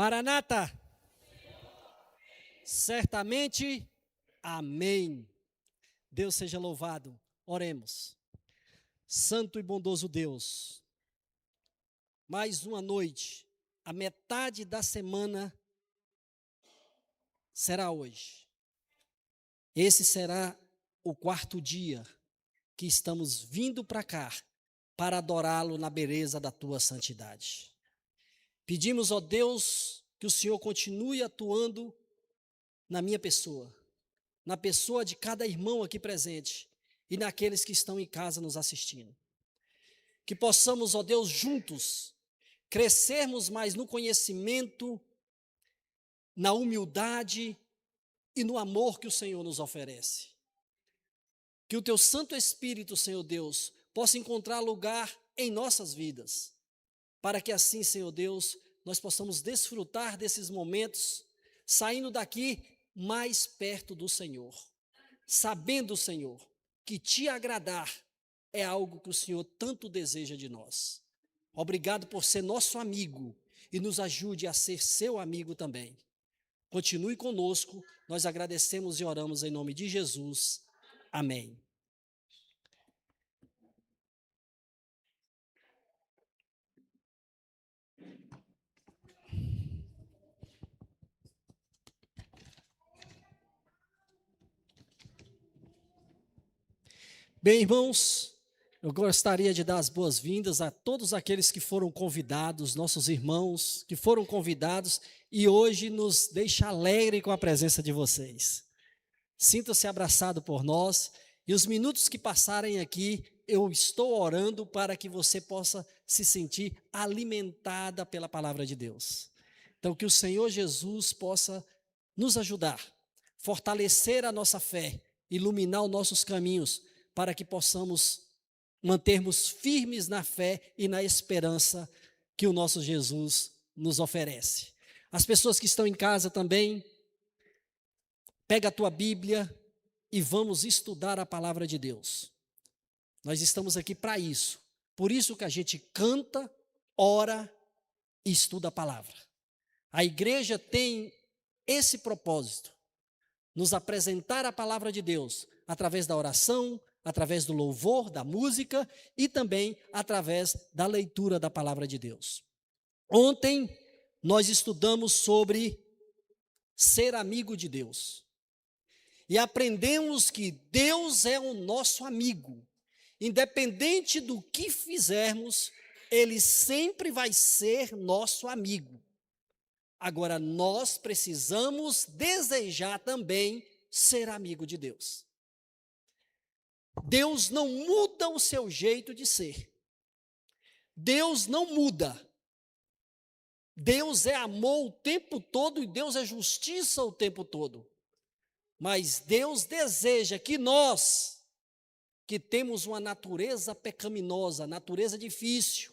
Maranata, certamente, amém. Deus seja louvado. Oremos. Santo e bondoso Deus, mais uma noite, a metade da semana será hoje. Esse será o quarto dia que estamos vindo para cá para adorá-lo na beleza da tua santidade. Pedimos, ó Deus, que o Senhor continue atuando na minha pessoa, na pessoa de cada irmão aqui presente e naqueles que estão em casa nos assistindo. Que possamos, ó Deus, juntos, crescermos mais no conhecimento, na humildade e no amor que o Senhor nos oferece. Que o teu Santo Espírito, Senhor Deus, possa encontrar lugar em nossas vidas, para que assim, Senhor Deus, nós possamos desfrutar desses momentos, saindo daqui mais perto do Senhor, sabendo, Senhor, que te agradar é algo que o Senhor tanto deseja de nós. Obrigado por ser nosso amigo e nos ajude a ser seu amigo também. Continue conosco, nós agradecemos e oramos em nome de Jesus. Amém. Bem, irmãos, eu gostaria de dar as boas-vindas a todos aqueles que foram convidados, nossos irmãos que foram convidados e hoje nos deixa alegre com a presença de vocês. Sinta-se abraçado por nós e os minutos que passarem aqui, eu estou orando para que você possa se sentir alimentada pela palavra de Deus. Então, que o Senhor Jesus possa nos ajudar, fortalecer a nossa fé, iluminar os nossos caminhos, para que possamos mantermos firmes na fé e na esperança que o nosso Jesus nos oferece. As pessoas que estão em casa também, pega a tua Bíblia e vamos estudar a palavra de Deus. Nós estamos aqui para isso. Por isso que a gente canta, ora e estuda a palavra. A igreja tem esse propósito, nos apresentar a palavra de Deus através da oração, através do louvor, da música e também através da leitura da palavra de Deus. Ontem nós estudamos sobre ser amigo de Deus e aprendemos que Deus é o nosso amigo. Independente do que fizermos, Ele sempre vai ser nosso amigo. Agora, nós precisamos desejar também ser amigo de Deus. Deus não muda o seu jeito de ser. Deus não muda. Deus é amor o tempo todo e Deus é justiça o tempo todo. Mas Deus deseja que nós, que temos uma natureza pecaminosa, natureza difícil,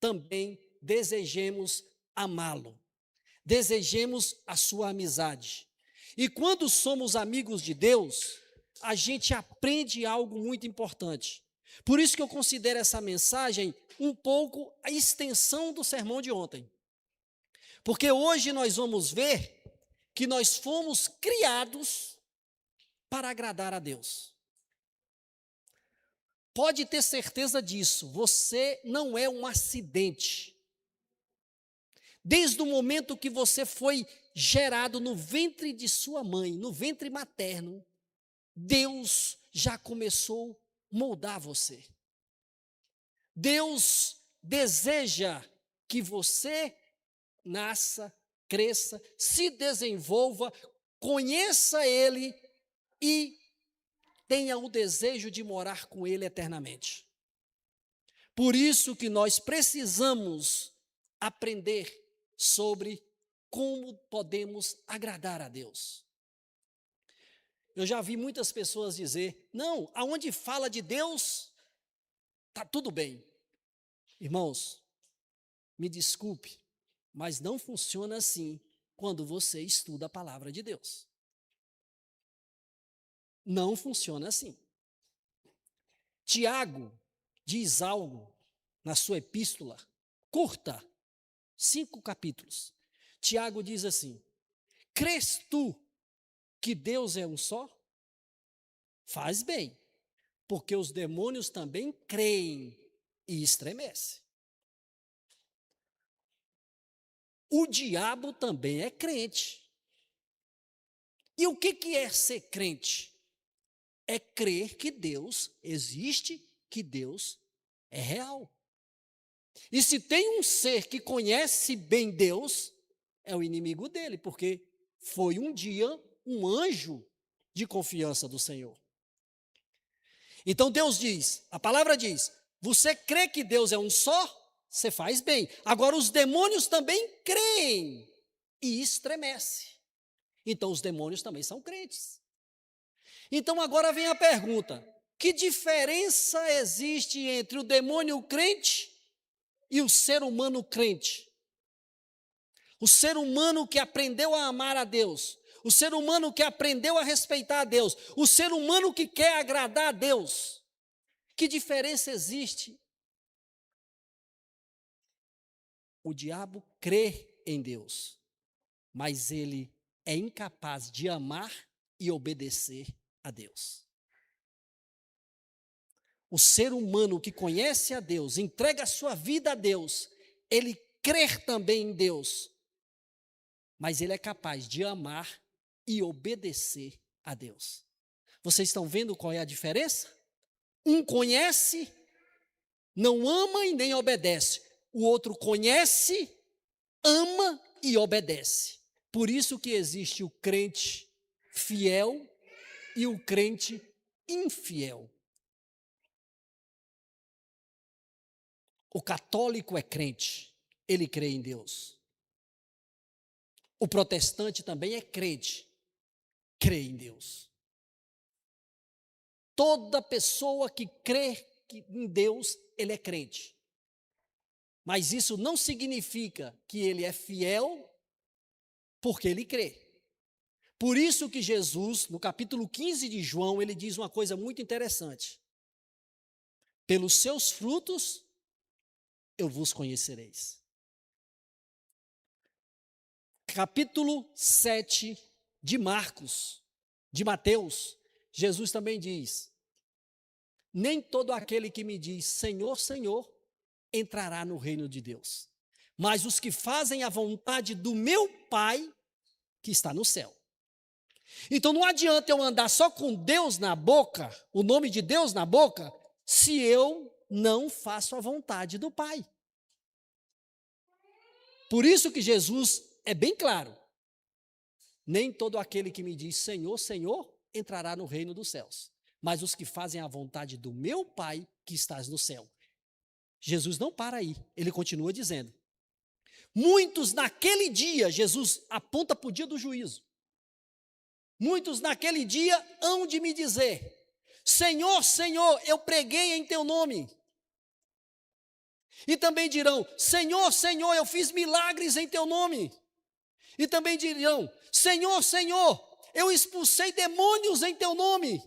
também desejemos amá-lo. Desejemos a sua amizade. E quando somos amigos de Deus, a gente aprende algo muito importante. Por isso que eu considero essa mensagem um pouco a extensão do sermão de ontem. Porque hoje nós vamos ver que nós fomos criados para agradar a Deus. Pode ter certeza disso, você não é um acidente. Desde o momento que você foi gerado no ventre de sua mãe, no ventre materno, Deus já começou a moldar você. Deus deseja que você nasça, cresça, se desenvolva, conheça Ele e tenha o desejo de morar com Ele eternamente. Por isso que nós precisamos aprender sobre como podemos agradar a Deus. Eu já vi muitas pessoas dizer, não, aonde fala de Deus, está tudo bem. Irmãos, me desculpe, mas não funciona assim quando você estuda a palavra de Deus. Não funciona assim. Tiago diz algo na sua epístola, curta, 5 capítulos. Tiago diz assim: crês tu que Deus é um só? Faz bem, porque os demônios também creem e estremecem. O diabo também é crente. E o que é ser crente? É crer que Deus existe, que Deus é real. E se tem um ser que conhece bem Deus, é o inimigo dele, porque foi um dia um anjo de confiança do Senhor. Então Deus diz, a palavra diz: você crê que Deus é um só? Você faz bem. Agora os demônios também creem e estremecem. Então os demônios também são crentes. Então agora vem a pergunta: que diferença existe entre o demônio crente e o ser humano crente? O ser humano que aprendeu a amar a Deus, o ser humano que aprendeu a respeitar a Deus, o ser humano que quer agradar a Deus. Que diferença existe? O diabo crê em Deus, mas ele é incapaz de amar e obedecer a Deus. O ser humano que conhece a Deus, entrega a sua vida a Deus, ele crê também em Deus, mas ele é capaz de amar e obedecer a Deus. Vocês estão vendo qual é a diferença? Um conhece, não ama e nem obedece. O outro conhece, ama e obedece. Por isso que existe o crente fiel e o crente infiel. O católico é crente, ele crê em Deus. O protestante também é crente, crê em Deus. Toda pessoa que crê em Deus, ele é crente. Mas isso não significa que ele é fiel porque ele crê. Por isso que Jesus, no capítulo 15 de João, ele diz uma coisa muito interessante: pelos seus frutos eu vos conhecereis. Capítulo 7 de Marcos, de Mateus, Jesus também diz: nem todo aquele que me diz Senhor, Senhor, entrará no reino de Deus, mas os que fazem a vontade do meu Pai que está no céu. Então não adianta eu andar só com Deus na boca, o nome de Deus na boca, se eu não faço a vontade do Pai. Por isso que Jesus é bem claro: nem todo aquele que me diz Senhor, Senhor, entrará no reino dos céus, mas os que fazem a vontade do meu Pai que estás no céu. Jesus não para aí, ele continua dizendo: muitos naquele dia, Jesus aponta para o dia do juízo, muitos naquele dia hão de me dizer: Senhor, Senhor, eu preguei em teu nome. E também dirão: Senhor, Senhor, eu fiz milagres em teu nome. E também dirão: Senhor, Senhor, eu expulsei demônios em teu nome.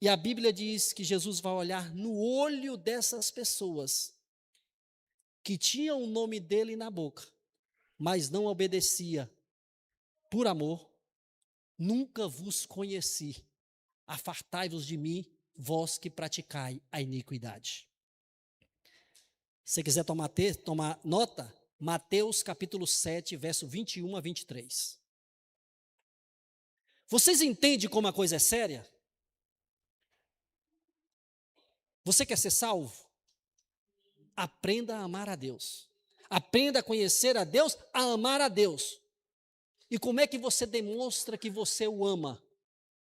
E a Bíblia diz que Jesus vai olhar no olho dessas pessoas que tinham o nome dele na boca, mas não obedecia por amor. Nunca vos conheci, afastai-vos de mim, vós que praticai a iniquidade. Se você quiser tomar nota, Mateus capítulo 7, verso 21 a 23. Vocês entendem como a coisa é séria? Você quer ser salvo? Aprenda a amar a Deus. Aprenda a conhecer a Deus, a amar a Deus. E como é que você demonstra que você o ama?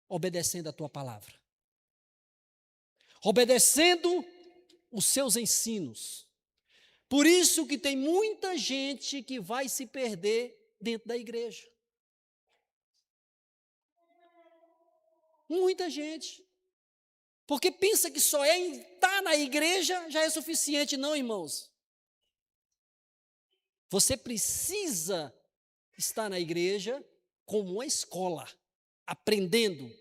Obedecendo a tua palavra. Obedecendo os seus ensinos. Por isso que tem muita gente que vai se perder dentro da igreja. Muita gente. Porque pensa que só estar na igreja já é suficiente. Não, irmãos. Você precisa estar na igreja como uma escola, aprendendo.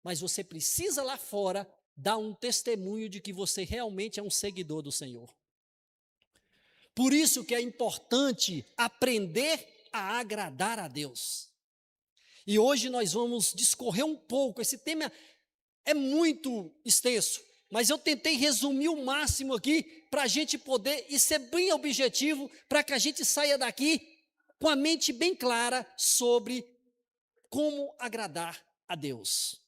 Mas você precisa lá fora dar um testemunho de que você realmente é um seguidor do Senhor. Por isso que é importante aprender a agradar a Deus. E hoje nós vamos discorrer um pouco, esse tema é muito extenso, mas eu tentei resumir o máximo aqui para a gente poder, e ser bem objetivo, para que a gente saia daqui com a mente bem clara sobre como agradar a Deus.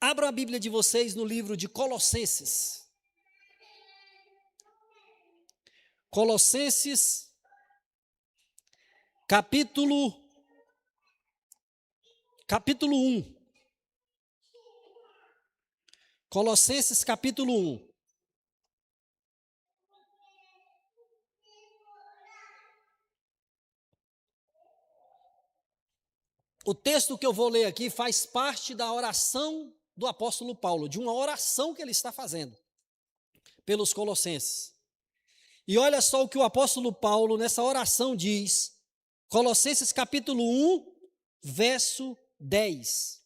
Abram a Bíblia de vocês no livro de Colossenses. Colossenses, capítulo 1. Colossenses, capítulo 1. O texto que eu vou ler aqui faz parte da oração do apóstolo Paulo, de uma oração que ele está fazendo pelos colossenses. E olha só o que o apóstolo Paulo nessa oração diz, Colossenses capítulo 1, verso 10.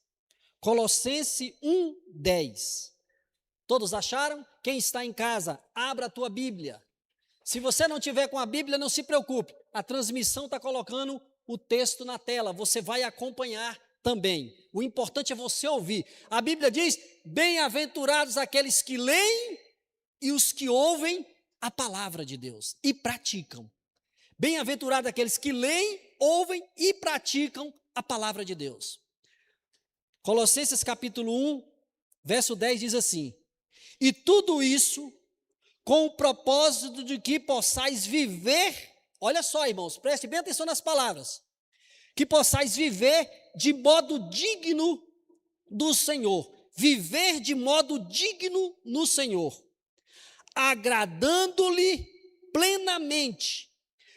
Colossenses 1, 10. Todos acharam? Quem está em casa, abra a tua Bíblia. Se você não tiver com a Bíblia, não se preocupe, a transmissão está colocando o texto na tela, você vai acompanhar também. O importante é você ouvir. A Bíblia diz, bem-aventurados aqueles que leem e os que ouvem a palavra de Deus e praticam. Bem-aventurados aqueles que leem, ouvem e praticam a palavra de Deus. Colossenses capítulo 1, verso 10 diz assim, e tudo isso com o propósito de que possais viver, olha só irmãos, preste bem atenção nas palavras, que possais viver de modo digno do Senhor, viver de modo digno no Senhor, agradando-lhe plenamente,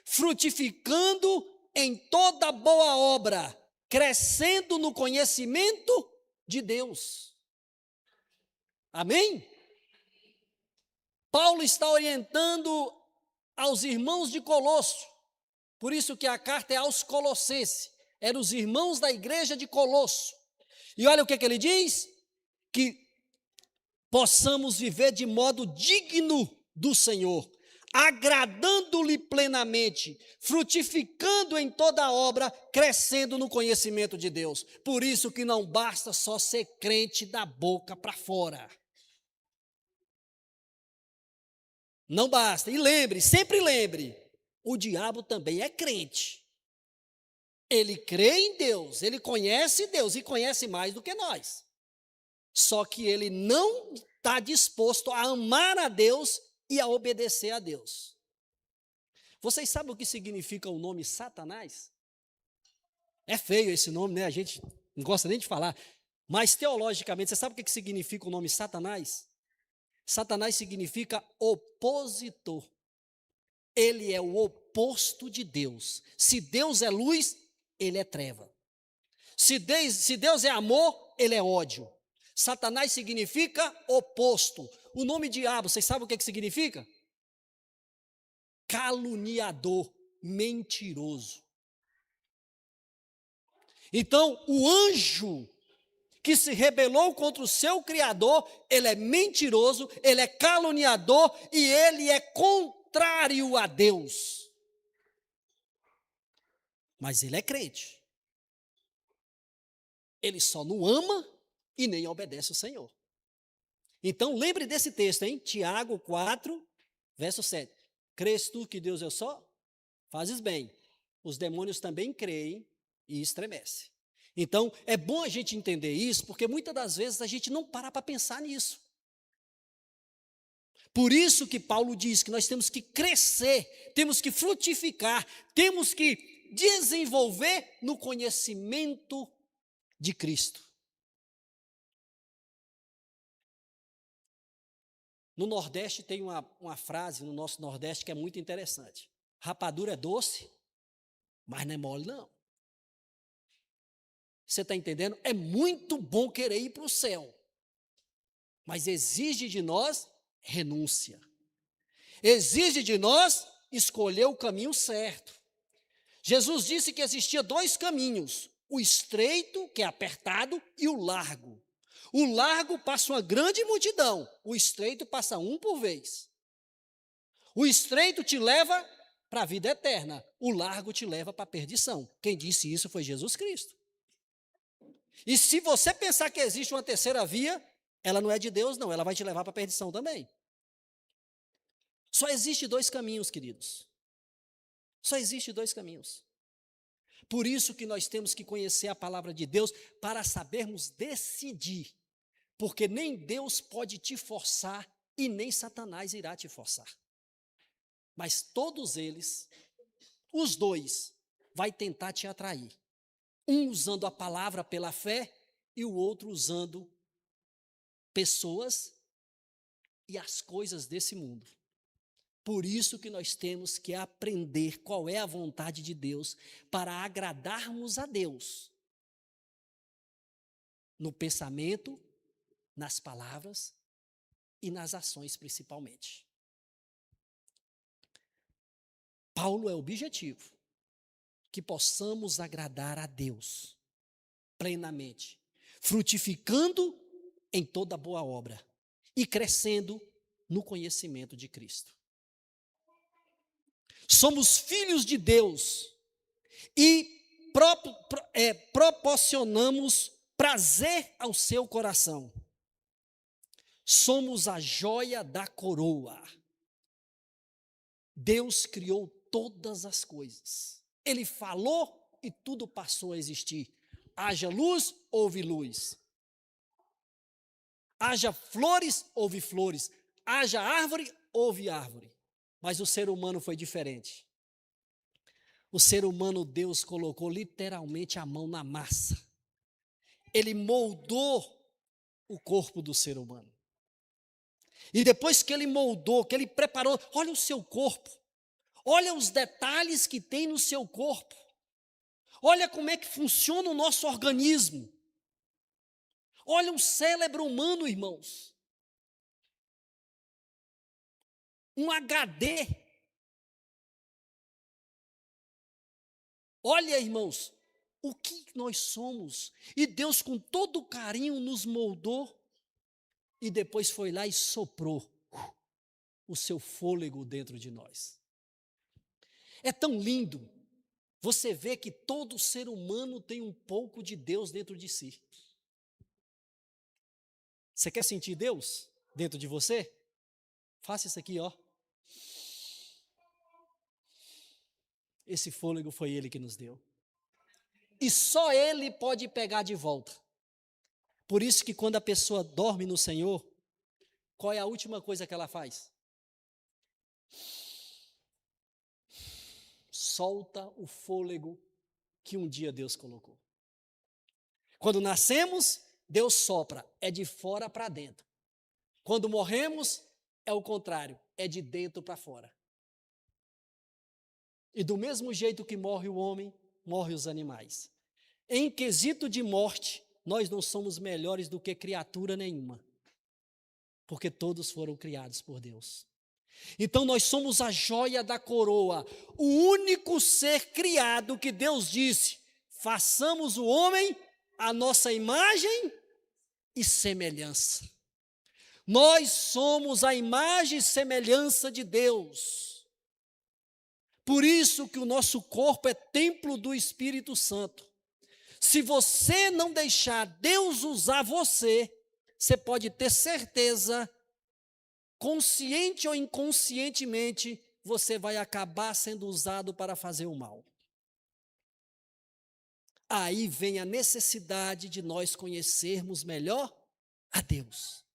frutificando em toda boa obra, crescendo no conhecimento de Deus. Amém? Paulo está orientando aos irmãos de Colosso, por isso que a carta é aos Colossenses, eram os irmãos da igreja de Colosso. E olha o que ele diz, que possamos viver de modo digno do Senhor, agradando-lhe plenamente, frutificando em toda obra, crescendo no conhecimento de Deus. Por isso que não basta só ser crente da boca para fora. Não basta. E lembre, sempre lembre, o diabo também é crente. Ele crê em Deus, ele conhece Deus e conhece mais do que nós. Só que ele não está disposto a amar a Deus e a obedecer a Deus. Vocês sabem o que significa o nome Satanás? É feio esse nome, né? A gente não gosta nem de falar. Mas teologicamente, você sabe o que significa o nome Satanás? Satanás significa opositor. Ele é o oposto de Deus. Se Deus é luz, ele é treva. Se Deus é amor, ele é ódio. Satanás significa oposto. O nome diabo, vocês sabem o que significa? Caluniador, mentiroso. Então, o anjo que se rebelou contra o seu Criador, ele é mentiroso, ele é caluniador e ele é contrário a Deus. Mas ele é crente. Ele só não ama e nem obedece o Senhor. Então, lembre desse texto, hein? Tiago 4, verso 7. Crês tu que Deus é só? Fazes bem. Os demônios também creem e estremecem. Então, é bom a gente entender isso, porque muitas das vezes a gente não para pensar nisso. Por isso que Paulo diz que nós temos que crescer, temos que frutificar, temos que desenvolver no conhecimento de Cristo. No Nordeste tem uma frase, no nosso Nordeste, que é muito interessante. Rapadura é doce, mas não é mole não. Você está entendendo? É muito bom querer ir para o céu, mas exige de nós renúncia. Exige de nós escolher o caminho certo. Jesus disse que existia dois caminhos, o estreito, que é apertado, e o largo. O largo passa uma grande multidão, o estreito passa um por vez. O estreito te leva para a vida eterna, o largo te leva para a perdição. Quem disse isso foi Jesus Cristo. E se você pensar que existe uma terceira via, ela não é de Deus, não, ela vai te levar para a perdição também. Só existe dois caminhos, queridos. Só existe dois caminhos. Por isso que nós temos que conhecer a palavra de Deus para sabermos decidir. Porque nem Deus pode te forçar e nem Satanás irá te forçar. Mas todos eles, os dois, vai tentar te atrair. Um usando a palavra pela fé e o outro usando pessoas e as coisas desse mundo. Por isso que nós temos que aprender qual é a vontade de Deus para agradarmos a Deus. No pensamento, nas palavras e nas ações principalmente. Paulo é objetivo que possamos agradar a Deus plenamente, frutificando em toda boa obra e crescendo no conhecimento de Cristo. Somos filhos de Deus e proporcionamos prazer ao seu coração. Somos a joia da coroa. Deus criou todas as coisas. Ele falou e tudo passou a existir. Haja luz, houve luz. Haja flores, houve flores. Haja árvore, houve árvore. Mas o ser humano foi diferente. O ser humano, Deus colocou literalmente a mão na massa. Ele moldou o corpo do ser humano. E depois que ele moldou, que ele preparou, olha o seu corpo. Olha os detalhes que tem no seu corpo. Olha como é que funciona o nosso organismo. Olha o cérebro humano, irmãos. Um HD. Olha, irmãos, o que nós somos. E Deus, com todo carinho, nos moldou. E depois foi lá e soprou o seu fôlego dentro de nós. É tão lindo você ver que todo ser humano tem um pouco de Deus dentro de si. Você quer sentir Deus dentro de você? Faça isso aqui, ó. Esse fôlego foi Ele que nos deu. E só Ele pode pegar de volta. Por isso que quando a pessoa dorme no Senhor, qual é a última coisa que ela faz? Solta o fôlego que um dia Deus colocou. Quando nascemos, Deus sopra, é de fora para dentro. Quando morremos, é o contrário, é de dentro para fora. E do mesmo jeito que morre o homem, morrem os animais. Em quesito de morte, nós não somos melhores do que criatura nenhuma, porque todos foram criados por Deus. Então nós somos a joia da coroa, o único ser criado que Deus disse, façamos o homem a nossa imagem e semelhança. Nós somos a imagem e semelhança de Deus. Por isso que o nosso corpo é templo do Espírito Santo. Se você não deixar Deus usar você, você pode ter certeza, consciente ou inconscientemente, você vai acabar sendo usado para fazer o mal. Aí vem a necessidade de nós conhecermos melhor a Deus.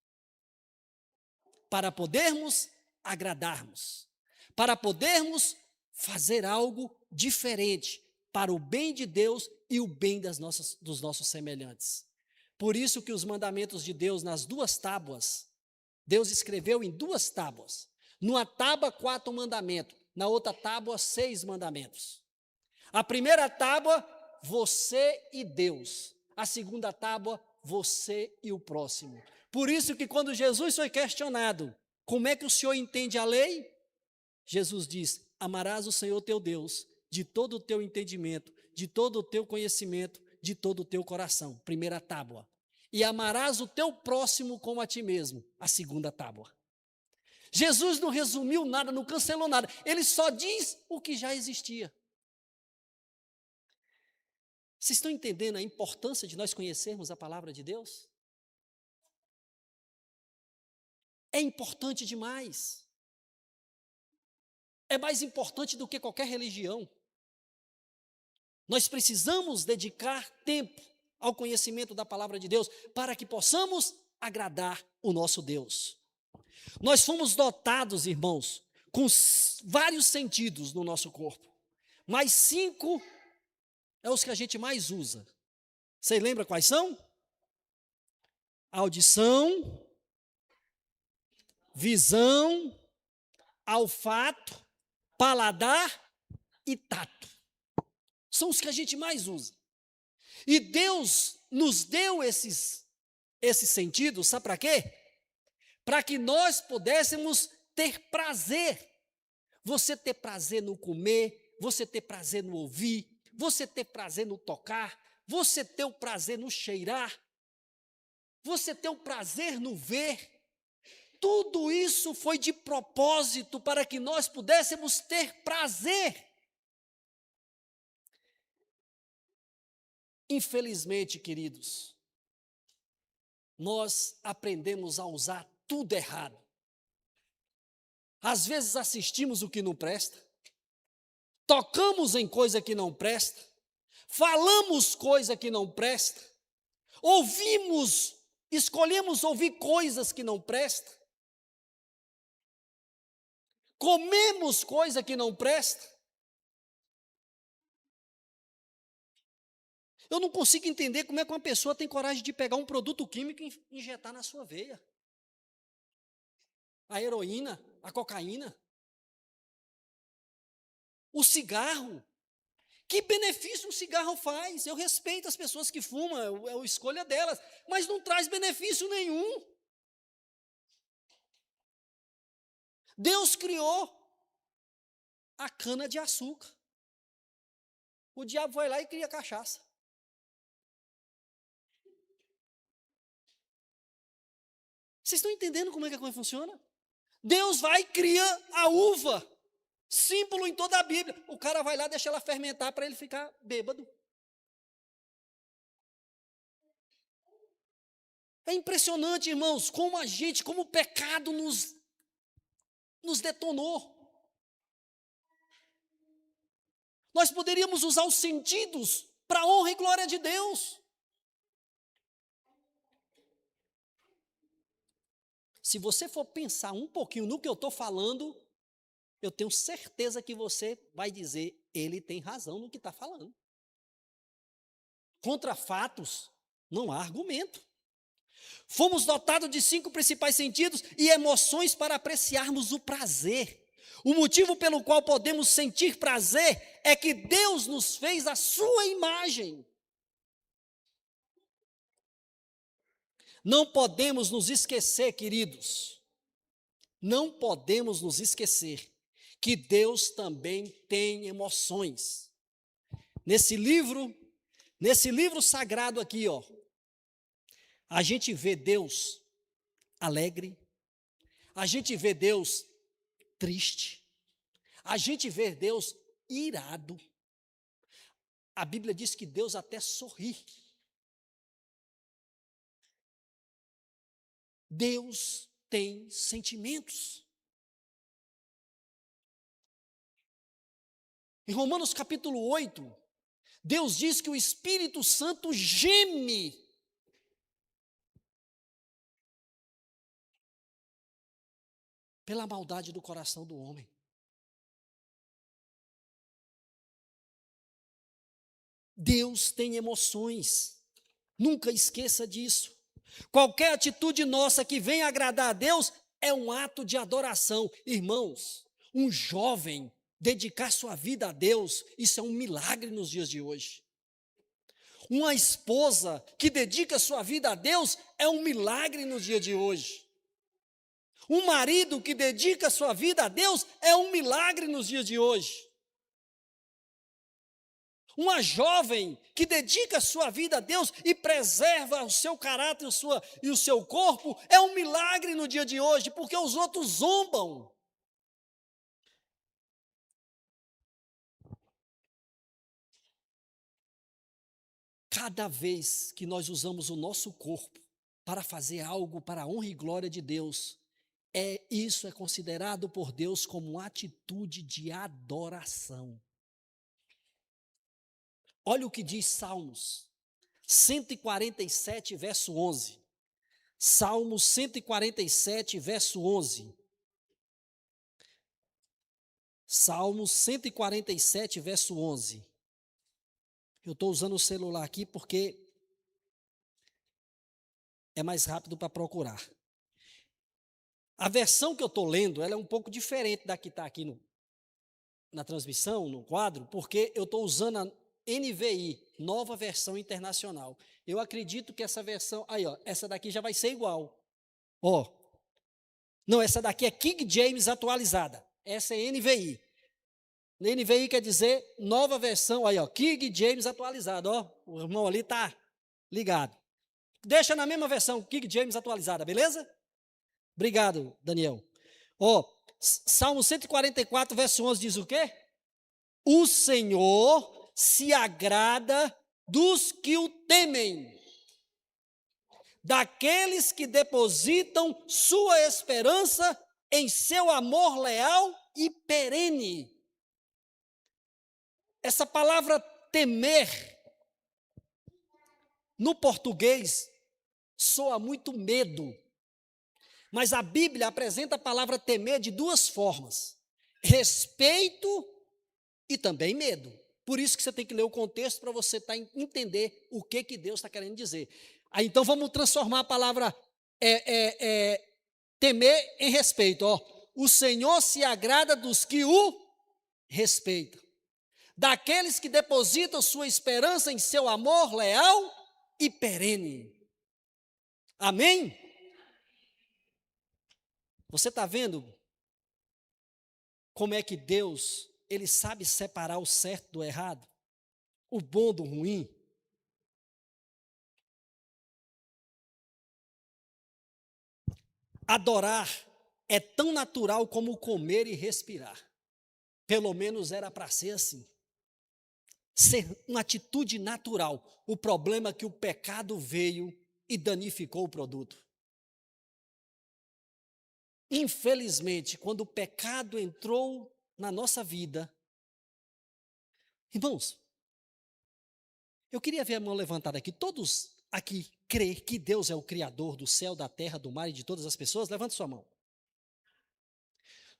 Para podermos agradarmos, para podermos fazer algo diferente para o bem de Deus e o bem dos nossos semelhantes. Por isso que os mandamentos de Deus nas duas tábuas, Deus escreveu em duas tábuas. Numa tábua, 4 mandamentos, na outra tábua, 6 mandamentos. A primeira tábua, você e Deus. A segunda tábua, você e o próximo. Por isso que quando Jesus foi questionado, como é que o Senhor entende a lei? Jesus diz, amarás o Senhor teu Deus de todo o teu entendimento, de todo o teu conhecimento, de todo o teu coração. Primeira tábua. E amarás o teu próximo como a ti mesmo. A segunda tábua. Jesus não resumiu nada, não cancelou nada. Ele só diz o que já existia. Vocês estão entendendo a importância de nós conhecermos a palavra de Deus? É importante demais. É mais importante do que qualquer religião. Nós precisamos dedicar tempo ao conhecimento da palavra de Deus para que possamos agradar o nosso Deus. Nós fomos dotados, irmãos, com vários sentidos no nosso corpo, mas 5 é os que a gente mais usa. Você lembra quais são? Audição, visão, olfato, paladar e tato. São os que a gente mais usa. E Deus nos deu esses sentidos, sabe para quê? Para que nós pudéssemos ter prazer. Você ter prazer no comer, você ter prazer no ouvir, você ter prazer no tocar, você ter o prazer no cheirar, você ter o prazer no ver. Tudo isso foi de propósito para que nós pudéssemos ter prazer. Infelizmente, queridos, nós aprendemos a usar tudo errado. Às vezes assistimos o que não presta, tocamos em coisa que não presta, falamos coisa que não presta, escolhemos ouvir coisas que não prestam, comemos coisa que não presta. Eu não consigo entender como é que uma pessoa tem coragem de pegar um produto químico e injetar na sua veia. A heroína, a cocaína, o cigarro. Que benefício um cigarro faz? Eu respeito as pessoas que fumam, é a escolha delas, mas não traz benefício nenhum. Deus criou a cana de açúcar. O diabo vai lá e cria cachaça. Vocês estão entendendo como é que a coisa funciona? Deus vai e cria a uva, símbolo em toda a Bíblia. O cara vai lá e deixa ela fermentar para ele ficar bêbado. É impressionante, irmãos, como o pecado nos detonou. Nós poderíamos usar os sentidos para a honra e glória de Deus. Se você for pensar um pouquinho no que eu estou falando, eu tenho certeza que você vai dizer, ele tem razão no que está falando. Contra fatos, não há argumento. Fomos dotados de 5 principais sentidos e emoções para apreciarmos o prazer. O motivo pelo qual podemos sentir prazer é que Deus nos fez a sua imagem. Não podemos nos esquecer, queridos, não podemos nos esquecer que Deus também tem emoções. Nesse livro sagrado aqui, ó, a gente vê Deus alegre, a gente vê Deus triste, a gente vê Deus irado. A Bíblia diz que Deus até sorri. Deus tem sentimentos. Em Romanos capítulo 8, Deus diz que o Espírito Santo geme pela maldade do coração do homem. Deus tem emoções, nunca esqueça disso. Qualquer atitude nossa que venha agradar a Deus é um ato de adoração. Irmãos, um jovem dedicar sua vida a Deus, isso é um milagre nos dias de hoje. Uma esposa que dedica sua vida a Deus é um milagre nos dias de hoje. Um marido que dedica sua vida a Deus é um milagre nos dias de hoje. Uma jovem que dedica a sua vida a Deus e preserva o seu caráter e o seu corpo, é um milagre no dia de hoje, porque os outros zombam. Cada vez que nós usamos o nosso corpo para fazer algo para a honra e glória de Deus, isso é considerado por Deus como uma atitude de adoração. Olha o que diz Salmos 147, verso 11. Salmos 147, verso 11. Salmos 147, verso 11. Eu estou usando o celular aqui porque é mais rápido para procurar. A versão que eu estou lendo, ela é um pouco diferente da que está aqui na transmissão, no quadro, porque eu estou usando a NVI, Nova Versão Internacional. Eu acredito que essa versão, aí ó, essa daqui já vai ser igual. Ó, não, essa daqui é King James atualizada, essa é NVI. NVI quer dizer nova versão, aí ó, King James atualizada, ó, o irmão ali está ligado. Deixa na mesma versão, King James atualizada, beleza? Obrigado, Daniel. Ó, Salmo 144, verso 11 diz o quê? O Senhor se agrada dos que o temem, daqueles que depositam sua esperança em seu amor leal e perene. Essa palavra temer, no português, soa muito medo. Mas a Bíblia apresenta a palavra temer de duas formas: respeito e também medo. Por isso que você tem que ler o contexto para você entender o que Deus está querendo dizer. Aí, então vamos transformar a palavra temer em respeito. Ó. O Senhor se agrada dos que o respeitam, daqueles que depositam sua esperança em seu amor leal e perene. Amém? Você está vendo como é que Deus, Ele sabe separar o certo do errado, o bom do ruim? Adorar é tão natural como comer e respirar. Pelo menos era para ser assim. Ser uma atitude natural. O problema é que o pecado veio e danificou o produto. Infelizmente, quando o pecado entrou na nossa vida, irmãos, eu queria ver a mão levantada aqui. Todos aqui creem que Deus é o Criador do céu, da terra, do mar e de todas as pessoas? Levante sua mão.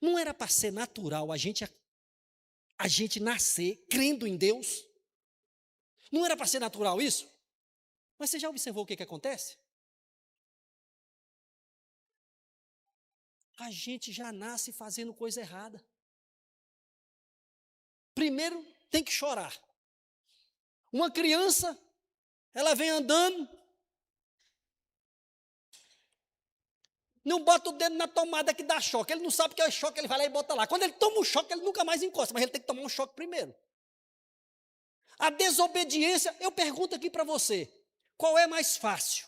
Não era para ser natural a gente nascer crendo em Deus? Não era para ser natural isso? Mas você já observou o que acontece? A gente já nasce fazendo coisa errada. Primeiro tem que chorar. Uma criança, ela vem andando, não bota o dedo na tomada que dá choque. Ele não sabe o que é choque, ele vai lá e bota lá. Quando ele toma um choque, ele nunca mais encosta, mas ele tem que tomar um choque primeiro. A desobediência, eu pergunto aqui para você, qual é mais fácil?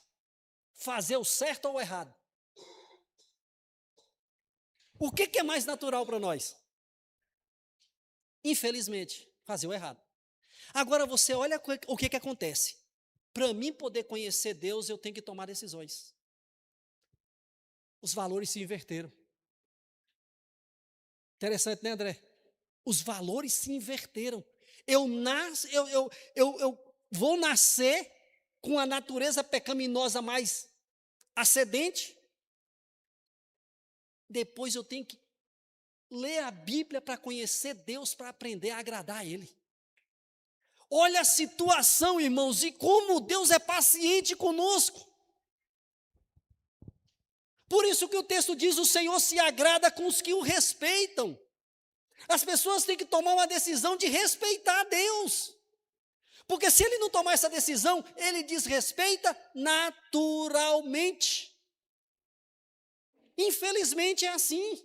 Fazer o certo ou o errado? O que é mais natural para nós? Infelizmente, fazer o errado. Agora você olha o que acontece. Para mim poder conhecer Deus, eu tenho que tomar decisões. Os valores se inverteram. Interessante, né, André? Os valores se inverteram. Eu vou nascer com a natureza pecaminosa mais ascendente. Depois eu tenho que ler a Bíblia para conhecer Deus, para aprender a agradar a Ele. Olha a situação, irmãos, e como Deus é paciente conosco. Por isso que o texto diz, o Senhor se agrada com os que o respeitam. As pessoas têm que tomar uma decisão de respeitar a Deus. Porque se ele não tomar essa decisão, ele desrespeita naturalmente. Infelizmente é assim.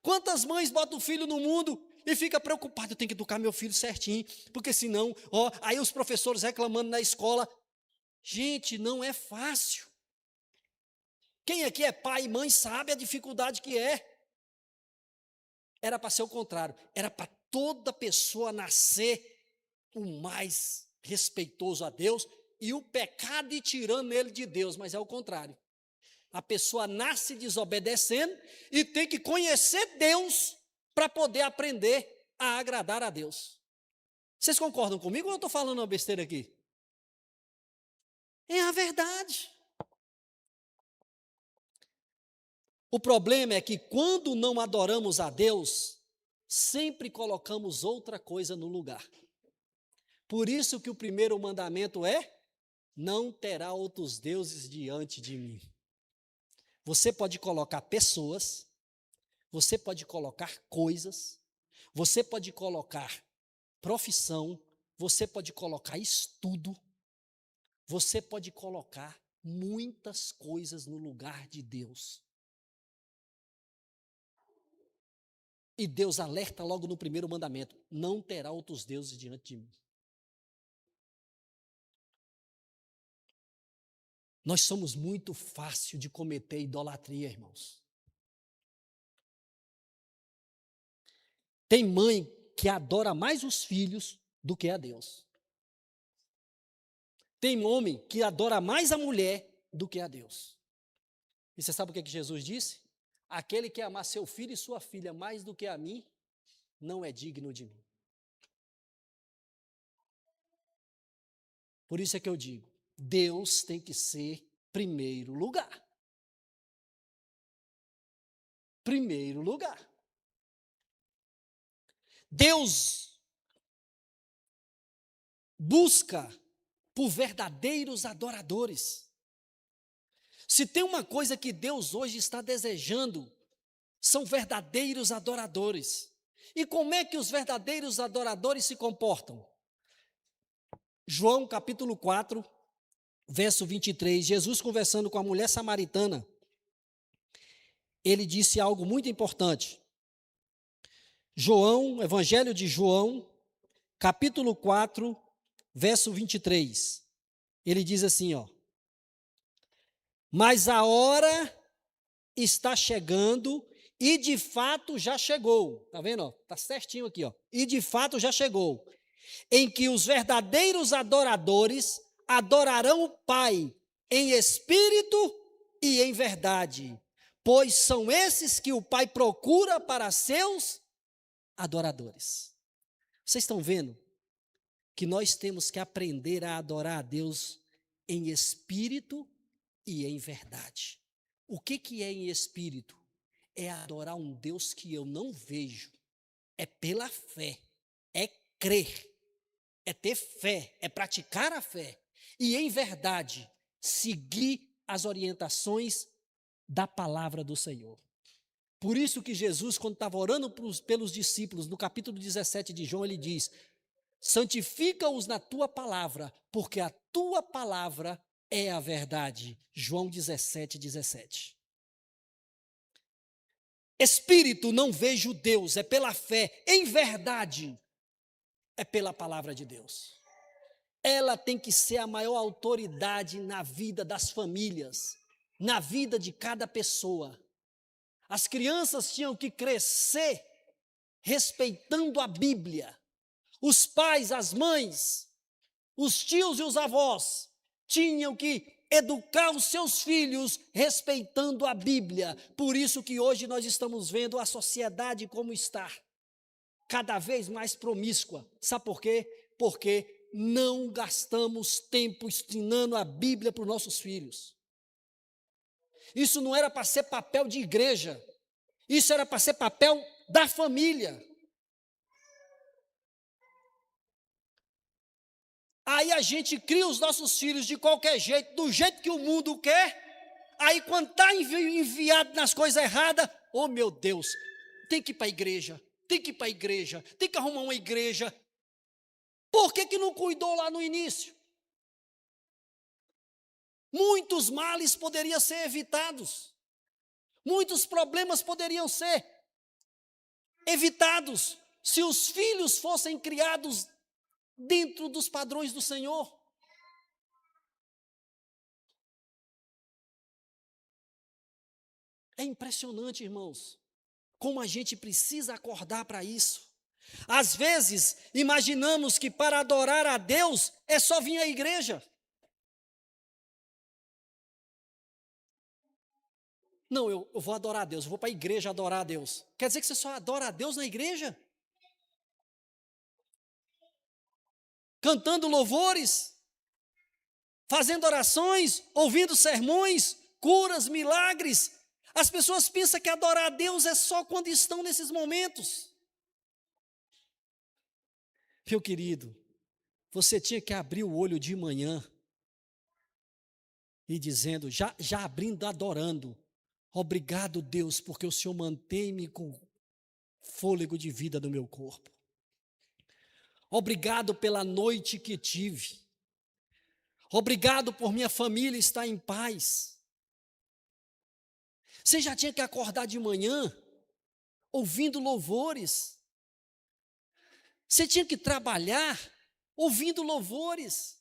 Quantas mães botam o filho no mundo e fica preocupado, eu tenho que educar meu filho certinho, porque senão, aí os professores reclamando na escola. Gente, não é fácil. Quem aqui é pai e mãe sabe a dificuldade que é. Era para ser o contrário, era para toda pessoa nascer o mais respeitoso a Deus e o pecado ir tirando ele de Deus, mas é o contrário. A pessoa nasce desobedecendo e tem que conhecer Deus para poder aprender a agradar a Deus. Vocês concordam comigo ou eu estou falando uma besteira aqui? É a verdade. O problema é que quando não adoramos a Deus, sempre colocamos outra coisa no lugar. Por isso que o primeiro mandamento é: não terá outros deuses diante de mim. Você pode colocar pessoas, você pode colocar coisas, você pode colocar profissão, você pode colocar estudo, você pode colocar muitas coisas no lugar de Deus. E Deus alerta logo no primeiro mandamento: não terá outros deuses diante de mim. Nós somos muito fácil de cometer idolatria, irmãos. Tem mãe que adora mais os filhos do que a Deus. Tem homem que adora mais a mulher do que a Deus. E você sabe o que Jesus disse? Aquele que amar seu filho e sua filha mais do que a mim, não é digno de mim. Por isso é que eu digo, Deus tem que ser primeiro lugar. Primeiro lugar. Deus busca por verdadeiros adoradores. Se tem uma coisa que Deus hoje está desejando, são verdadeiros adoradores. E como é que os verdadeiros adoradores se comportam? João capítulo 4, verso 23, Jesus conversando com a mulher samaritana, ele disse algo muito importante. Evangelho de João, capítulo 4, verso 23. Ele diz assim, mas a hora está chegando e de fato já chegou. Tá vendo? Tá certinho aqui, E de fato já chegou, em que os verdadeiros adoradores adorarão o Pai em espírito e em verdade, pois são esses que o Pai procura para seus adoradores. Vocês estão vendo que nós temos que aprender a adorar a Deus em espírito e em verdade. O que é em espírito? É adorar um Deus que eu não vejo. É pela fé, é crer, é ter fé, é praticar a fé. E em verdade, seguir as orientações da palavra do Senhor. Por isso que Jesus, quando estava orando pelos discípulos, no capítulo 17 de João, ele diz: santifica-os na tua palavra, porque a tua palavra é a verdade. João 17, 17. Espírito, não vejo Deus, é pela fé. Em verdade, é pela palavra de Deus. Ela tem que ser a maior autoridade na vida das famílias, na vida de cada pessoa. As crianças tinham que crescer respeitando a Bíblia. Os pais, as mães, os tios e os avós tinham que educar os seus filhos respeitando a Bíblia. Por isso que hoje nós estamos vendo a sociedade como está, cada vez mais promíscua. Sabe por quê? Porque não gastamos tempo ensinando a Bíblia para os nossos filhos. Isso não era para ser papel de igreja, isso era para ser papel da família. Aí a gente cria os nossos filhos de qualquer jeito, do jeito que o mundo quer. Aí quando está enviado nas coisas erradas, oh meu Deus, tem que ir para a igreja, tem que ir para a igreja, tem que arrumar uma igreja. Por que não cuidou lá no início? Muitos males poderiam ser evitados, muitos problemas poderiam ser evitados, se os filhos fossem criados dentro dos padrões do Senhor. É impressionante, irmãos, como a gente precisa acordar para isso. Às vezes, imaginamos que para adorar a Deus é só vir à igreja. Não, eu vou adorar a Deus, eu vou para a igreja adorar a Deus. Quer dizer que você só adora a Deus na igreja? Cantando louvores, fazendo orações, ouvindo sermões, curas, milagres. As pessoas pensam que adorar a Deus é só quando estão nesses momentos. Meu querido, você tinha que abrir o olho de manhã e dizendo, já abrindo, adorando. Obrigado, Deus, porque o Senhor mantém-me com fôlego de vida no meu corpo. Obrigado pela noite que tive. Obrigado por minha família estar em paz. Você já tinha que acordar de manhã, ouvindo louvores. Você tinha que trabalhar, ouvindo louvores.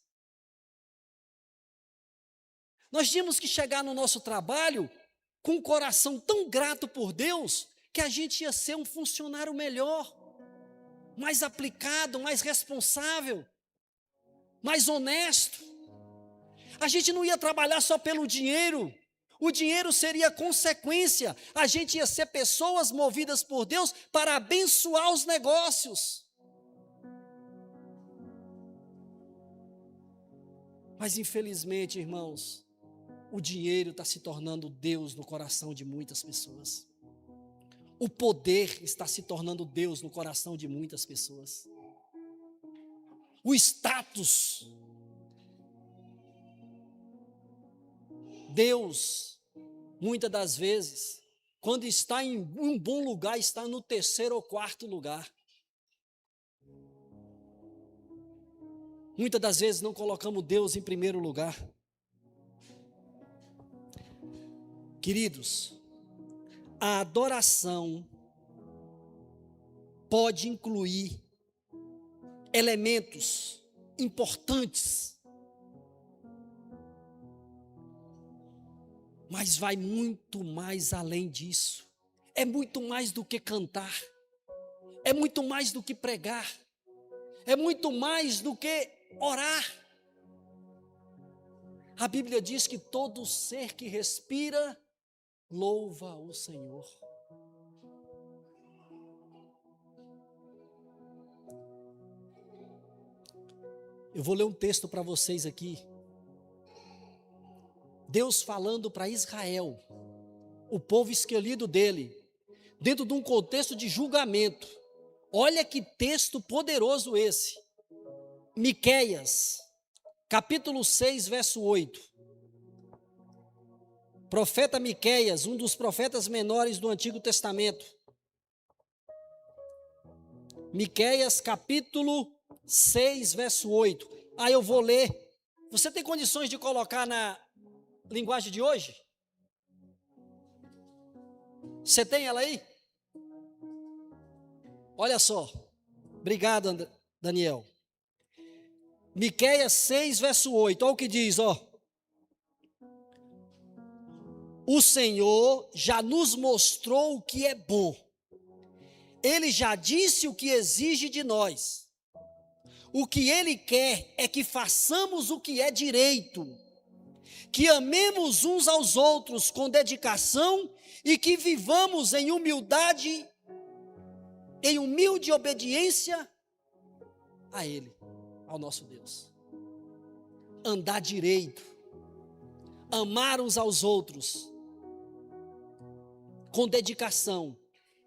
Nós tínhamos que chegar no nosso trabalho com um coração tão grato por Deus, que a gente ia ser um funcionário melhor, mais aplicado, mais responsável, mais honesto. A gente não ia trabalhar só pelo dinheiro, o dinheiro seria consequência, a gente ia ser pessoas movidas por Deus para abençoar os negócios. Mas infelizmente, irmãos, o dinheiro está se tornando Deus no coração de muitas pessoas. O poder está se tornando Deus no coração de muitas pessoas. O status. Deus, muitas das vezes, quando está em um bom lugar, está no terceiro ou quarto lugar. Muitas das vezes não colocamos Deus em primeiro lugar. Queridos, a adoração pode incluir elementos importantes, mas vai muito mais além disso. É muito mais do que cantar, é muito mais do que pregar, é muito mais do que orar. A Bíblia diz que todo ser que respira louva o Senhor. Eu vou ler um texto para vocês aqui. Deus falando para Israel, o povo escolhido dele, dentro de um contexto de julgamento. Olha que texto poderoso esse. Miqueias, capítulo 6, verso 8. Profeta Miqueias, um dos profetas menores do Antigo Testamento. Miqueias, capítulo 6, verso 8. Aí eu vou ler. Você tem condições de colocar na linguagem de hoje? Você tem ela aí? Olha só. Obrigado, Daniel. Miqueias 6, verso 8. Olha o que diz, ó. O Senhor já nos mostrou o que é bom. Ele já disse o que exige de nós. O que Ele quer é que façamos o que é direito, que amemos uns aos outros com dedicação e que vivamos em humildade, em humilde obediência a Ele, ao nosso Deus. Andar direito, amar uns aos outros com dedicação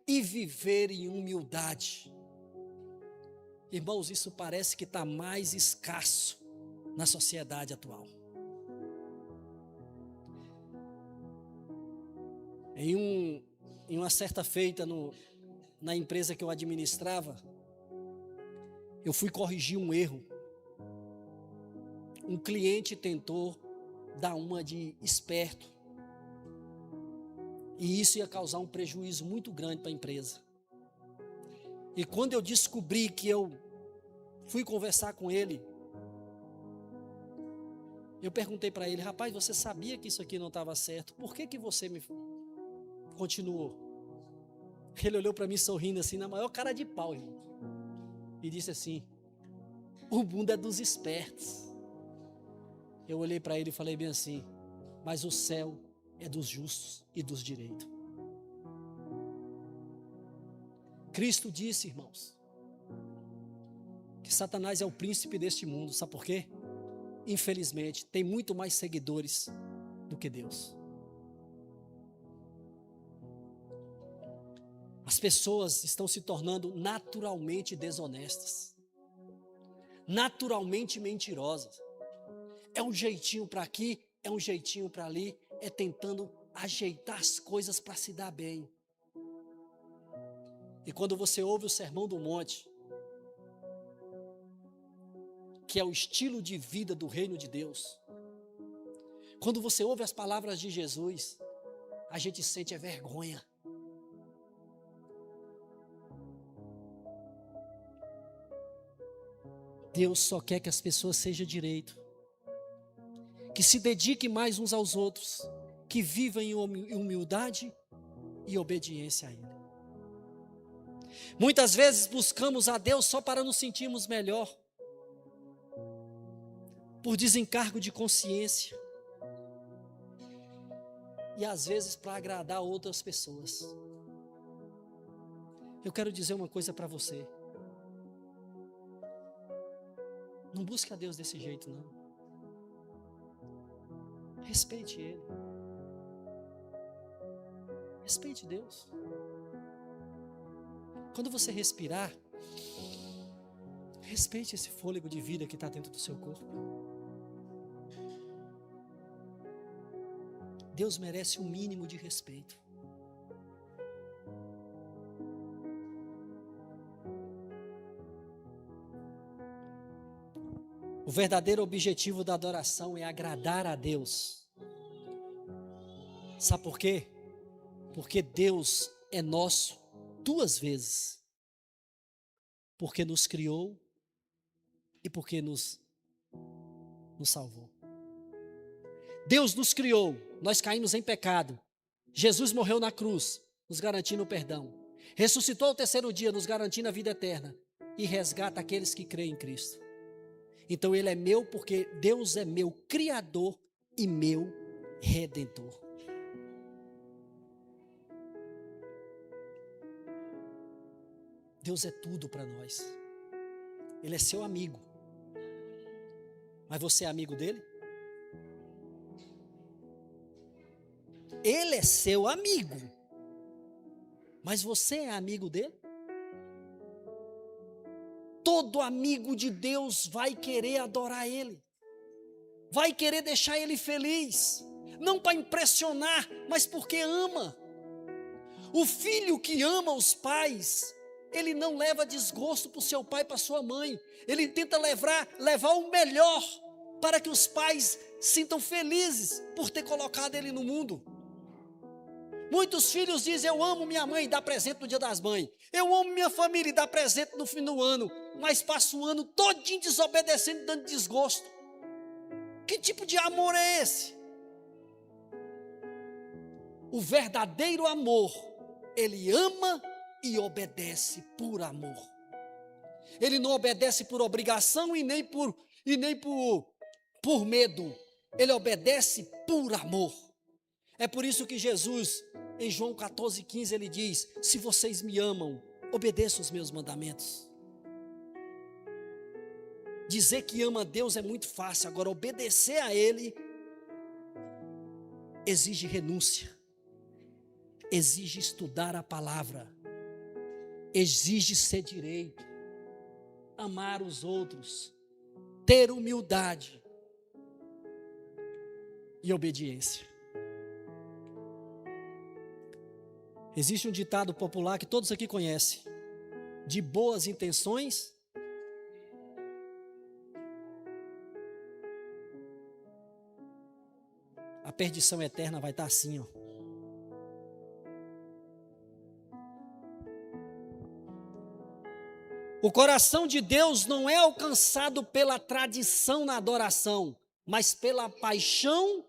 e viver em humildade. Irmãos, isso parece que está mais escasso na sociedade atual. Em uma certa feita na empresa que eu administrava, eu fui corrigir um erro. Um cliente tentou dar uma de esperto. E isso ia causar um prejuízo muito grande para a empresa. E quando eu descobri que eu fui conversar com ele, eu perguntei para ele: rapaz, você sabia que isso aqui não estava certo? Por que que você me continuou? Ele olhou para mim sorrindo assim, na maior cara de pau, irmão, e disse assim: o mundo é dos espertos. Eu olhei para ele e falei bem assim: mas o céu é dos justos e dos direitos. Cristo disse, irmãos, que Satanás é o príncipe deste mundo. Sabe por quê? Infelizmente, tem muito mais seguidores do que Deus. As pessoas estão se tornando naturalmente desonestas, naturalmente mentirosas. É um jeitinho para aqui, é um jeitinho para ali, é tentando ajeitar as coisas para se dar bem. E quando você ouve o Sermão do Monte, que é o estilo de vida do reino de Deus, quando você ouve as palavras de Jesus, a gente sente vergonha. Deus só quer que as pessoas sejam direito, que se dediquem mais uns aos outros, que vivam em humildade e obediência a Ele. Muitas vezes buscamos a Deus só para nos sentirmos melhor, por desencargo de consciência, e às vezes para agradar outras pessoas. Eu quero dizer uma coisa para você: não busque a Deus desse jeito, não. Respeite Ele. Respeite Deus. Quando você respirar, respeite esse fôlego de vida que está dentro do seu corpo. Deus merece um mínimo de respeito. O verdadeiro objetivo da adoração é agradar a Deus. Sabe por quê? Porque Deus é nosso duas vezes. Porque nos criou e porque nos salvou. Deus nos criou, nós caímos em pecado. Jesus morreu na cruz, nos garantindo o perdão. Ressuscitou ao terceiro dia, nos garantindo a vida eterna. E resgata aqueles que creem em Cristo. Então Ele é meu porque Deus é meu Criador e meu Redentor. Deus é tudo para nós. Ele é seu amigo. Mas você é amigo dele? Ele é seu amigo. Mas você é amigo dele? Todo amigo de Deus vai querer adorar Ele. Vai querer deixar Ele feliz. Não para impressionar, mas porque ama. O filho que ama os pais, ele não leva desgosto para o seu pai e para a sua mãe. Ele tenta levar o melhor para que os pais sintam felizes por ter colocado ele no mundo. Muitos filhos dizem: eu amo minha mãe e dá presente no dia das mães. Eu amo minha família e dá presente no fim do ano. Mas passa o ano todinho desobedecendo e dando desgosto. Que tipo de amor é esse? O verdadeiro amor, ele ama e obedece por amor. Ele não obedece por obrigação e nem por medo. Ele obedece por amor. É por isso que Jesus, em João 14,15, ele diz: se vocês me amam, obedeçam os meus mandamentos. Dizer que ama a Deus é muito fácil, agora obedecer a Ele exige renúncia, exige estudar a palavra, exige ser direito, amar os outros, ter humildade e obediência. Existe um ditado popular que todos aqui conhecem: de boas intenções a perdição eterna vai estar assim, ó. O coração de Deus não é alcançado pela tradição na adoração, mas pela paixão,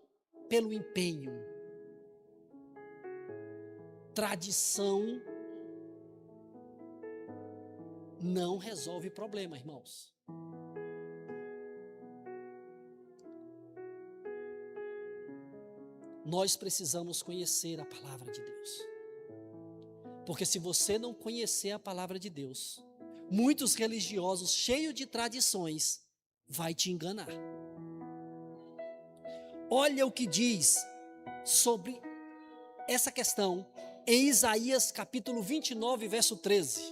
pelo empenho. Tradição não resolve problema, irmãos. Nós precisamos conhecer a palavra de Deus. Porque se você não conhecer a palavra de Deus, muitos religiosos cheios de tradições vai te enganar. Olha o que diz sobre essa questão em Isaías capítulo 29, verso 13.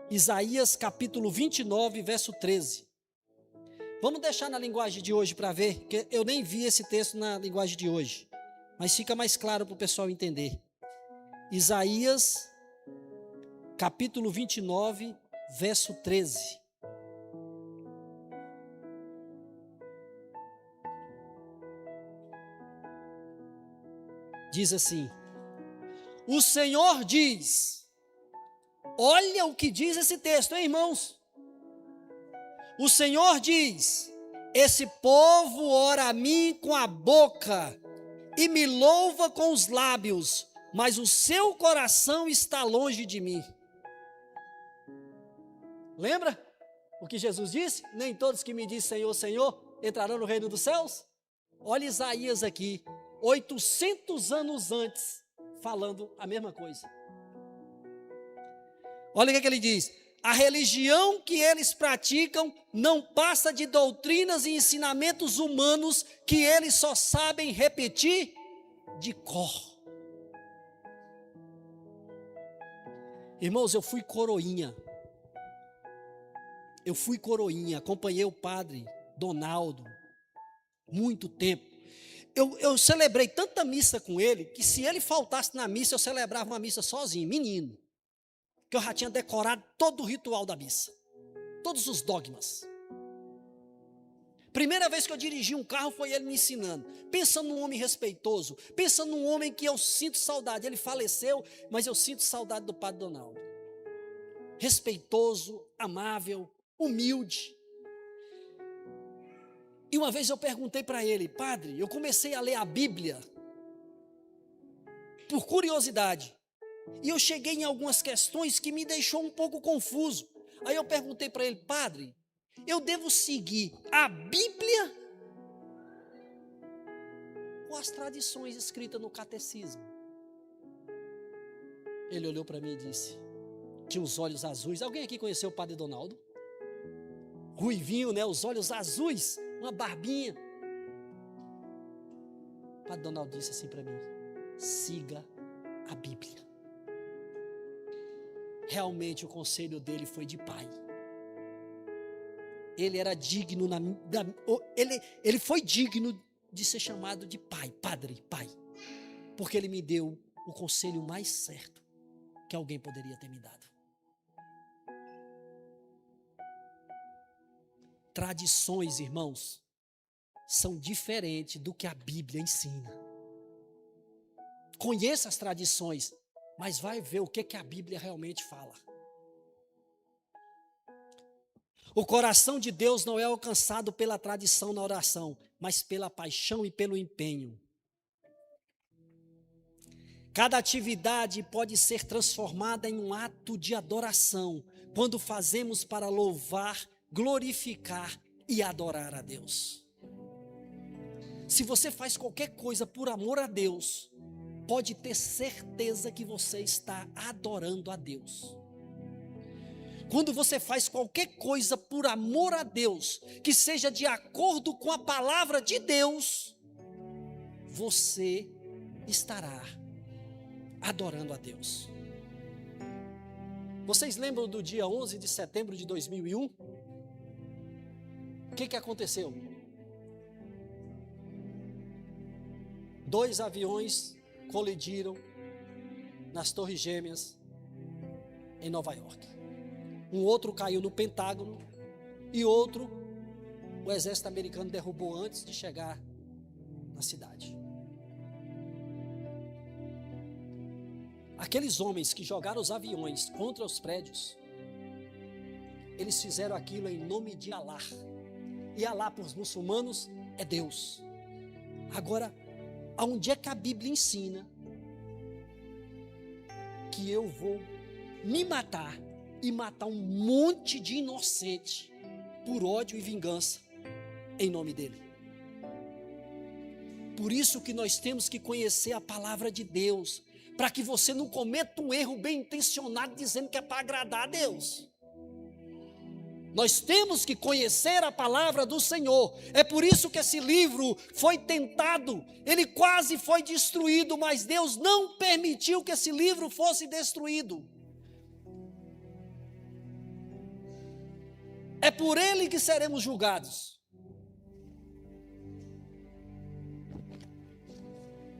Isaías capítulo 29, verso 13. Vamos deixar na linguagem de hoje para ver, que eu nem vi esse texto na linguagem de hoje, mas fica mais claro para o pessoal entender. Isaías capítulo 29, verso 13. Diz assim: o Senhor diz, olha o que diz esse texto, hein, irmãos? O Senhor diz: esse povo ora a mim com a boca e me louva com os lábios, mas o seu coração está longe de mim. Lembra o que Jesus disse? Nem todos que me dizem Senhor, Senhor, entrarão no reino dos céus? Olha Isaías aqui, 800 anos antes, falando a mesma coisa. Olha o que ele diz: a religião que eles praticam não passa de doutrinas e ensinamentos humanos que eles só sabem repetir de cor. Irmãos, eu fui coroinha, acompanhei o padre Donaldo muito tempo. Eu celebrei tanta missa com ele, que se ele faltasse na missa, eu celebrava uma missa sozinho, menino. Que eu já tinha decorado todo o ritual da missa, todos os dogmas. Primeira vez que eu dirigi um carro foi ele me ensinando, pensando num homem respeitoso, pensando num homem que eu sinto saudade. Ele faleceu, mas eu sinto saudade do padre Donaldo. Respeitoso, amável, humilde. E uma vez eu perguntei para ele: padre, eu comecei a ler a Bíblia por curiosidade, e eu cheguei em algumas questões que me deixou um pouco confuso. Aí eu perguntei para ele: padre, eu devo seguir a Bíblia ou as tradições escritas no catecismo? Ele olhou para mim e disse, tinha os olhos azuis. Alguém aqui conheceu o padre Donaldo? Ruivinho, né? Os olhos azuis, uma barbinha. O padre Donaldo disse assim para mim: siga a Bíblia. Realmente o conselho dele foi de pai. Ele era digno, ele foi digno de ser chamado de pai, padre, pai. Porque ele me deu o conselho mais certo que alguém poderia ter me dado. Tradições, irmãos, são diferentes do que a Bíblia ensina. Conheça as tradições, mas vai ver o que a Bíblia realmente fala. O coração de Deus não é alcançado pela tradição na oração, mas pela paixão e pelo empenho. Cada atividade pode ser transformada em um ato de adoração, quando fazemos para louvar, glorificar e adorar a Deus. Se você faz qualquer coisa por amor a Deus, pode ter certeza que você está adorando a Deus. Quando você faz qualquer coisa por amor a Deus, que seja de acordo com a palavra de Deus, você estará adorando a Deus. Vocês lembram do dia 11 de setembro de 2001? O que aconteceu? 2 aviões colidiram nas Torres Gêmeas em Nova York. Um outro caiu no Pentágono e outro o exército americano derrubou antes de chegar na cidade. Aqueles homens que jogaram os aviões contra os prédios eles fizeram aquilo em nome de Alá. E Alá para os muçulmanos é Deus. Agora, aonde é que a Bíblia ensina que eu vou me matar e matar um monte de inocente por ódio e vingança em nome dele? Por isso que nós temos que conhecer a palavra de Deus, para que você não cometa um erro bem intencionado dizendo que é para agradar a Deus. Nós temos que conhecer a palavra do Senhor. É por isso que esse livro foi tentado, ele quase foi destruído, mas Deus não permitiu que esse livro fosse destruído. É por ele que seremos julgados.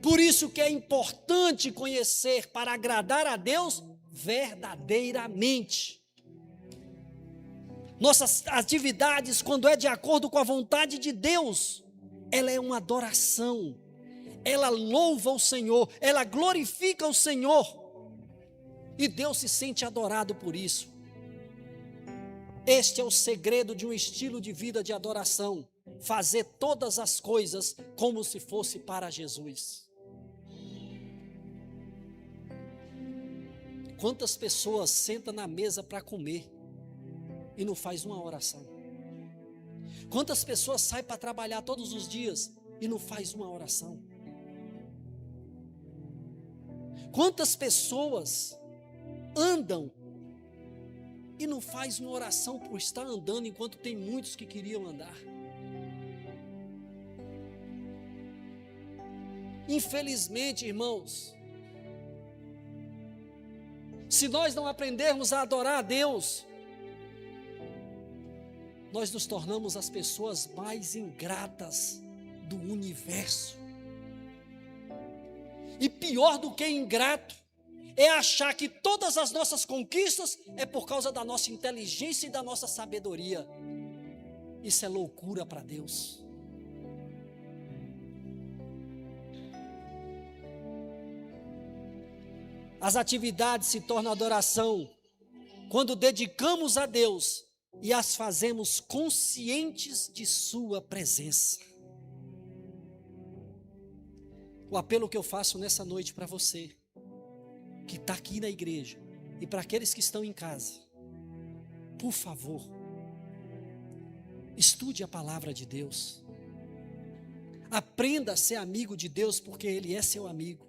Por isso que é importante conhecer para agradar a Deus verdadeiramente. Nossas atividades, quando é de acordo com a vontade de Deus, ela é uma adoração, ela louva o Senhor, ela glorifica o Senhor, e Deus se sente adorado por isso. Este é o segredo de um estilo de vida de adoração, fazer todas as coisas como se fosse para Jesus. Quantas pessoas sentam na mesa para comer e não faz uma oração? Quantas pessoas saem para trabalhar todos os dias e não faz uma oração? Quantas pessoas andam e não faz uma oração por estar andando enquanto tem muitos que queriam andar? Infelizmente, irmãos, se nós não aprendermos a adorar a Deus, nós nos tornamos as pessoas mais ingratas do universo. E pior do que ingrato, é achar que todas as nossas conquistas é por causa da nossa inteligência e da nossa sabedoria. Isso é loucura para Deus. As atividades se tornam adoração quando dedicamos a Deus e as fazemos conscientes de sua presença. O apelo que eu faço nessa noite para você, que está aqui na igreja, e para aqueles que estão em casa, por favor, estude a palavra de Deus. Aprenda a ser amigo de Deus, porque Ele é seu amigo.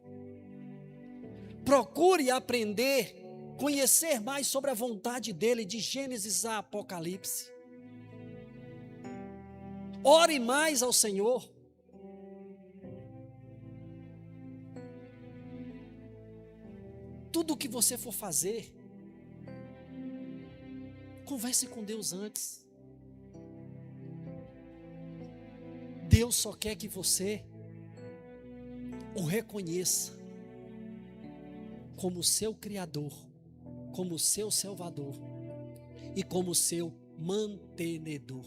Procure aprender, conhecer mais sobre a vontade dEle, de Gênesis a Apocalipse. Ore mais ao Senhor. Tudo o que você for fazer, converse com Deus antes. Deus só quer que você o reconheça como seu Criador, como seu Salvador e como seu mantenedor.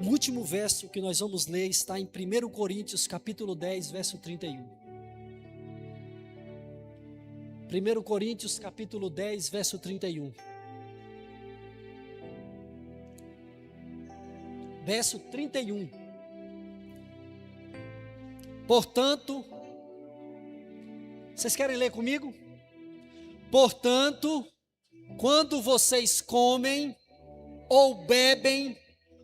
O último verso que nós vamos ler está em 1 Coríntios capítulo 10, verso 31. 1 Coríntios capítulo 10, verso 31. Verso 31. Portanto, vocês querem ler comigo? Portanto, quando vocês comem, ou bebem,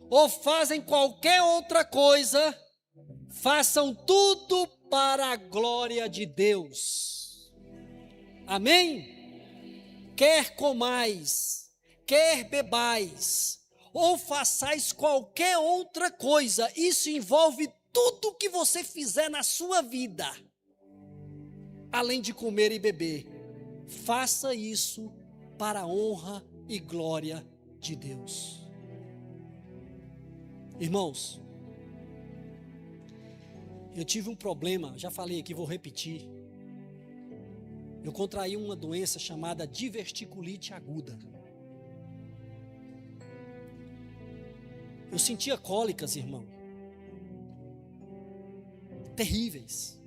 ou fazem qualquer outra coisa, façam tudo para a glória de Deus. Amém? Quer comais, quer bebais, ou façais qualquer outra coisa, isso envolve tudo que você fizer na sua vida, além de comer e beber, faça isso para a honra e glória de Deus. Irmãos, eu tive um problema, já falei aqui, vou repetir. Eu contraí uma doença chamada diverticulite aguda. Eu sentia cólicas, irmão, terríveis.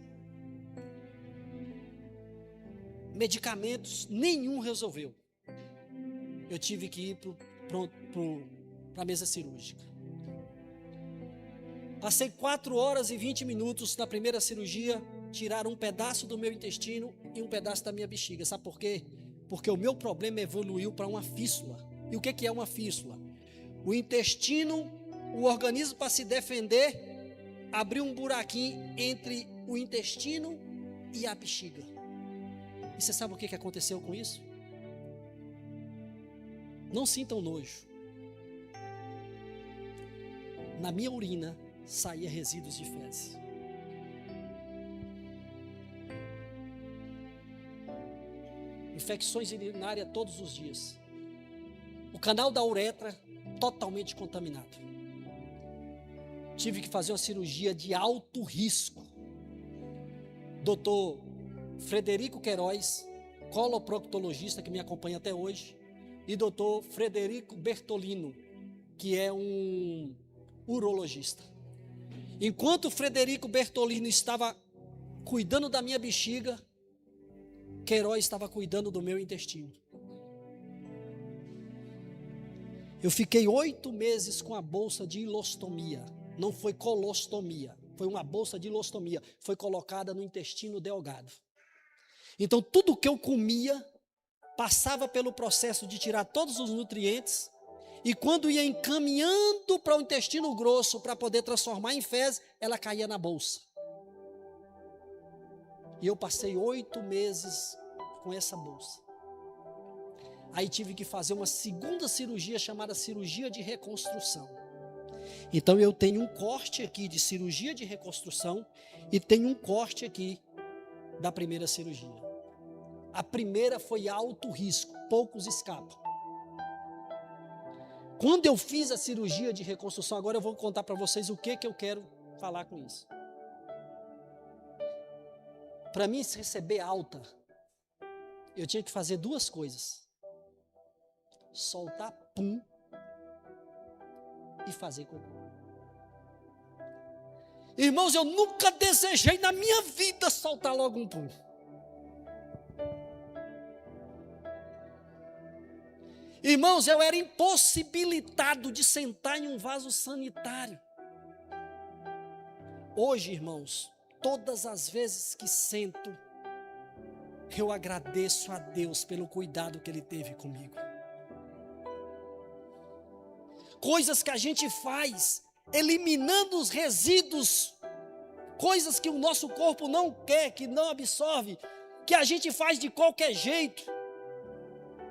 medicamentos, nenhum resolveu. Eu tive que ir para a mesa cirúrgica. Passei 4 horas e 20 minutos na primeira cirurgia, tiraram um pedaço do meu intestino e um pedaço da minha bexiga. Sabe por quê? Porque o meu problema evoluiu para uma fístula. E o que é uma fístula? O intestino, o organismo, para se defender, abriu um buraquinho entre o intestino e a bexiga. E você sabe o que aconteceu com isso? Não sintam nojo. Na minha urina saía resíduos de fezes. Infecções urinárias todos os dias. O canal da uretra totalmente contaminado. Tive que fazer uma cirurgia de alto risco. Dr. Frederico Queiroz, coloproctologista que me acompanha até hoje, e Dr. Frederico Bertolino, que é um urologista. Enquanto Frederico Bertolino estava cuidando da minha bexiga, Queiroz estava cuidando do meu intestino. Eu fiquei 8 meses com a bolsa de ilostomia. Não foi colostomia, foi uma bolsa de ilostomia. Foi colocada no intestino delgado. Então tudo que eu comia passava pelo processo de tirar todos os nutrientes, e quando ia encaminhando para o intestino grosso para poder transformar em fezes, ela caía na bolsa. E eu passei 8 meses com essa bolsa. Aí tive que fazer uma segunda cirurgia chamada cirurgia de reconstrução. Então eu tenho um corte aqui de cirurgia de reconstrução e tenho um corte aqui da primeira cirurgia. A primeira foi alto risco, poucos escapam. Quando eu fiz a cirurgia de reconstrução, agora eu vou contar para vocês o que eu quero falar com isso. Para mim receber alta, eu tinha que fazer 2 coisas. Soltar pum e fazer cocô. Irmãos, eu nunca desejei na minha vida soltar logo um pum. Irmãos, eu era impossibilitado de sentar em um vaso sanitário. Hoje, irmãos, todas as vezes que sento, eu agradeço a Deus pelo cuidado que Ele teve comigo. Coisas que a gente faz, eliminando os resíduos, coisas que o nosso corpo não quer, que não absorve, que a gente faz de qualquer jeito.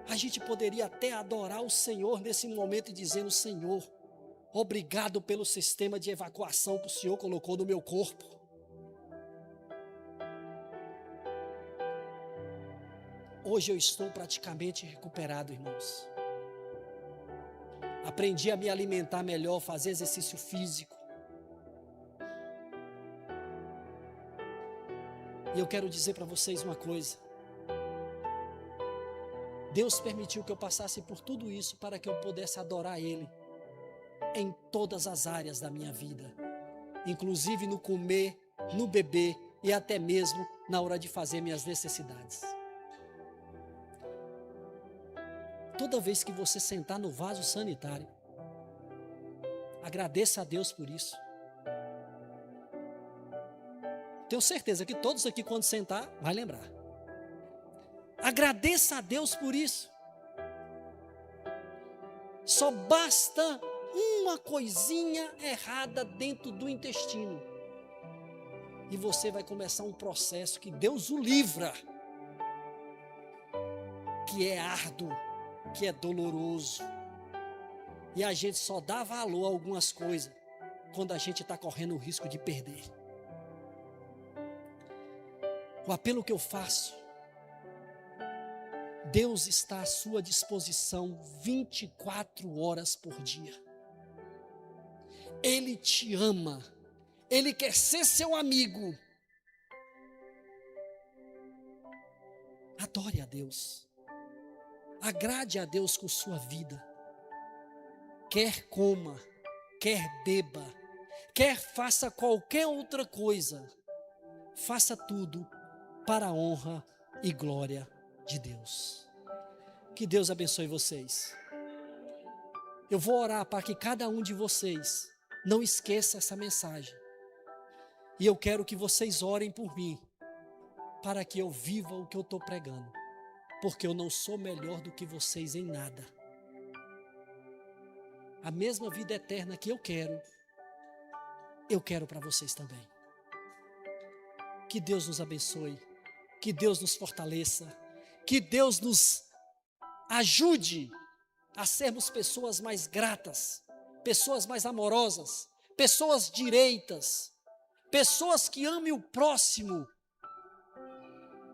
A gente poderia até adorar o Senhor nesse momento e dizendo: Senhor, obrigado pelo sistema de evacuação que o Senhor colocou no meu corpo. Hoje eu estou praticamente recuperado, irmãos. Aprendi a me alimentar melhor, fazer exercício físico. E eu quero dizer para vocês uma coisa. Deus permitiu que eu passasse por tudo isso para que eu pudesse adorar Ele em todas as áreas da minha vida, inclusive no comer, no beber e até mesmo na hora de fazer minhas necessidades. Toda vez que você sentar no vaso sanitário, agradeça a Deus por isso. Tenho certeza que todos aqui, quando sentar, vai lembrar. Agradeça a Deus por isso. Só basta uma coisinha errada dentro do intestino e você vai começar um processo que Deus o livra, que é árduo, que é doloroso. E a gente só dá valor a algumas coisas quando a gente está correndo o risco de perder. O apelo que eu faço: Deus está à sua disposição 24 horas por dia. Ele te ama. Ele quer ser seu amigo. Adore a Deus. Agrade a Deus com sua vida. Quer coma, quer beba, quer faça qualquer outra coisa. Faça tudo para a honra e glória de Deus. Que Deus abençoe vocês. Eu vou orar para que cada um de vocês não esqueça essa mensagem. E eu quero que vocês orem por mim, para que eu viva o que eu estou pregando. Porque eu não sou melhor do que vocês em nada. A mesma vida eterna que eu quero para vocês também. Que Deus nos abençoe, que Deus nos fortaleça, que Deus nos ajude a sermos pessoas mais gratas, pessoas mais amorosas, pessoas direitas, pessoas que amem o próximo,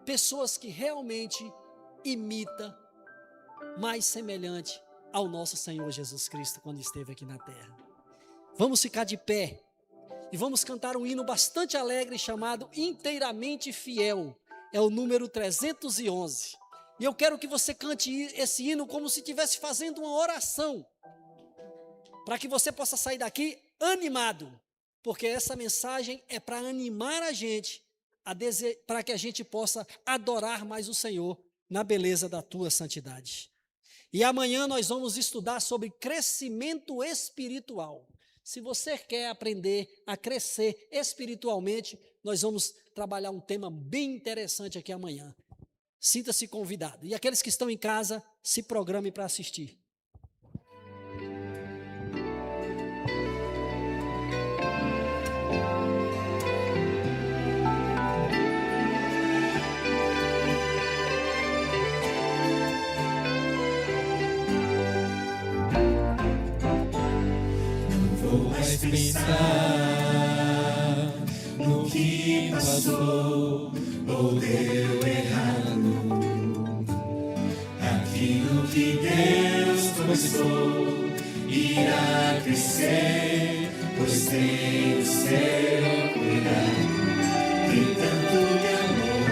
pessoas que realmente imitam mais semelhante ao nosso Senhor Jesus Cristo quando esteve aqui na terra. Vamos ficar de pé e vamos cantar um hino bastante alegre chamado Inteiramente Fiel. É o número 311. E eu quero que você cante esse hino como se estivesse fazendo uma oração, para que você possa sair daqui animado, porque essa mensagem é para animar a gente, para que a gente possa adorar mais o Senhor na beleza da tua santidade. E amanhã nós vamos estudar sobre crescimento espiritual. Se você quer aprender a crescer espiritualmente, nós vamos trabalhar um tema bem interessante aqui amanhã. Sinta-se convidado. E aqueles que estão em casa, se programem para assistir. Pensar no que passou ou deu errado, aquilo que Deus começou irá crescer, pois tem o seu cuidado. Tem tanto de amor,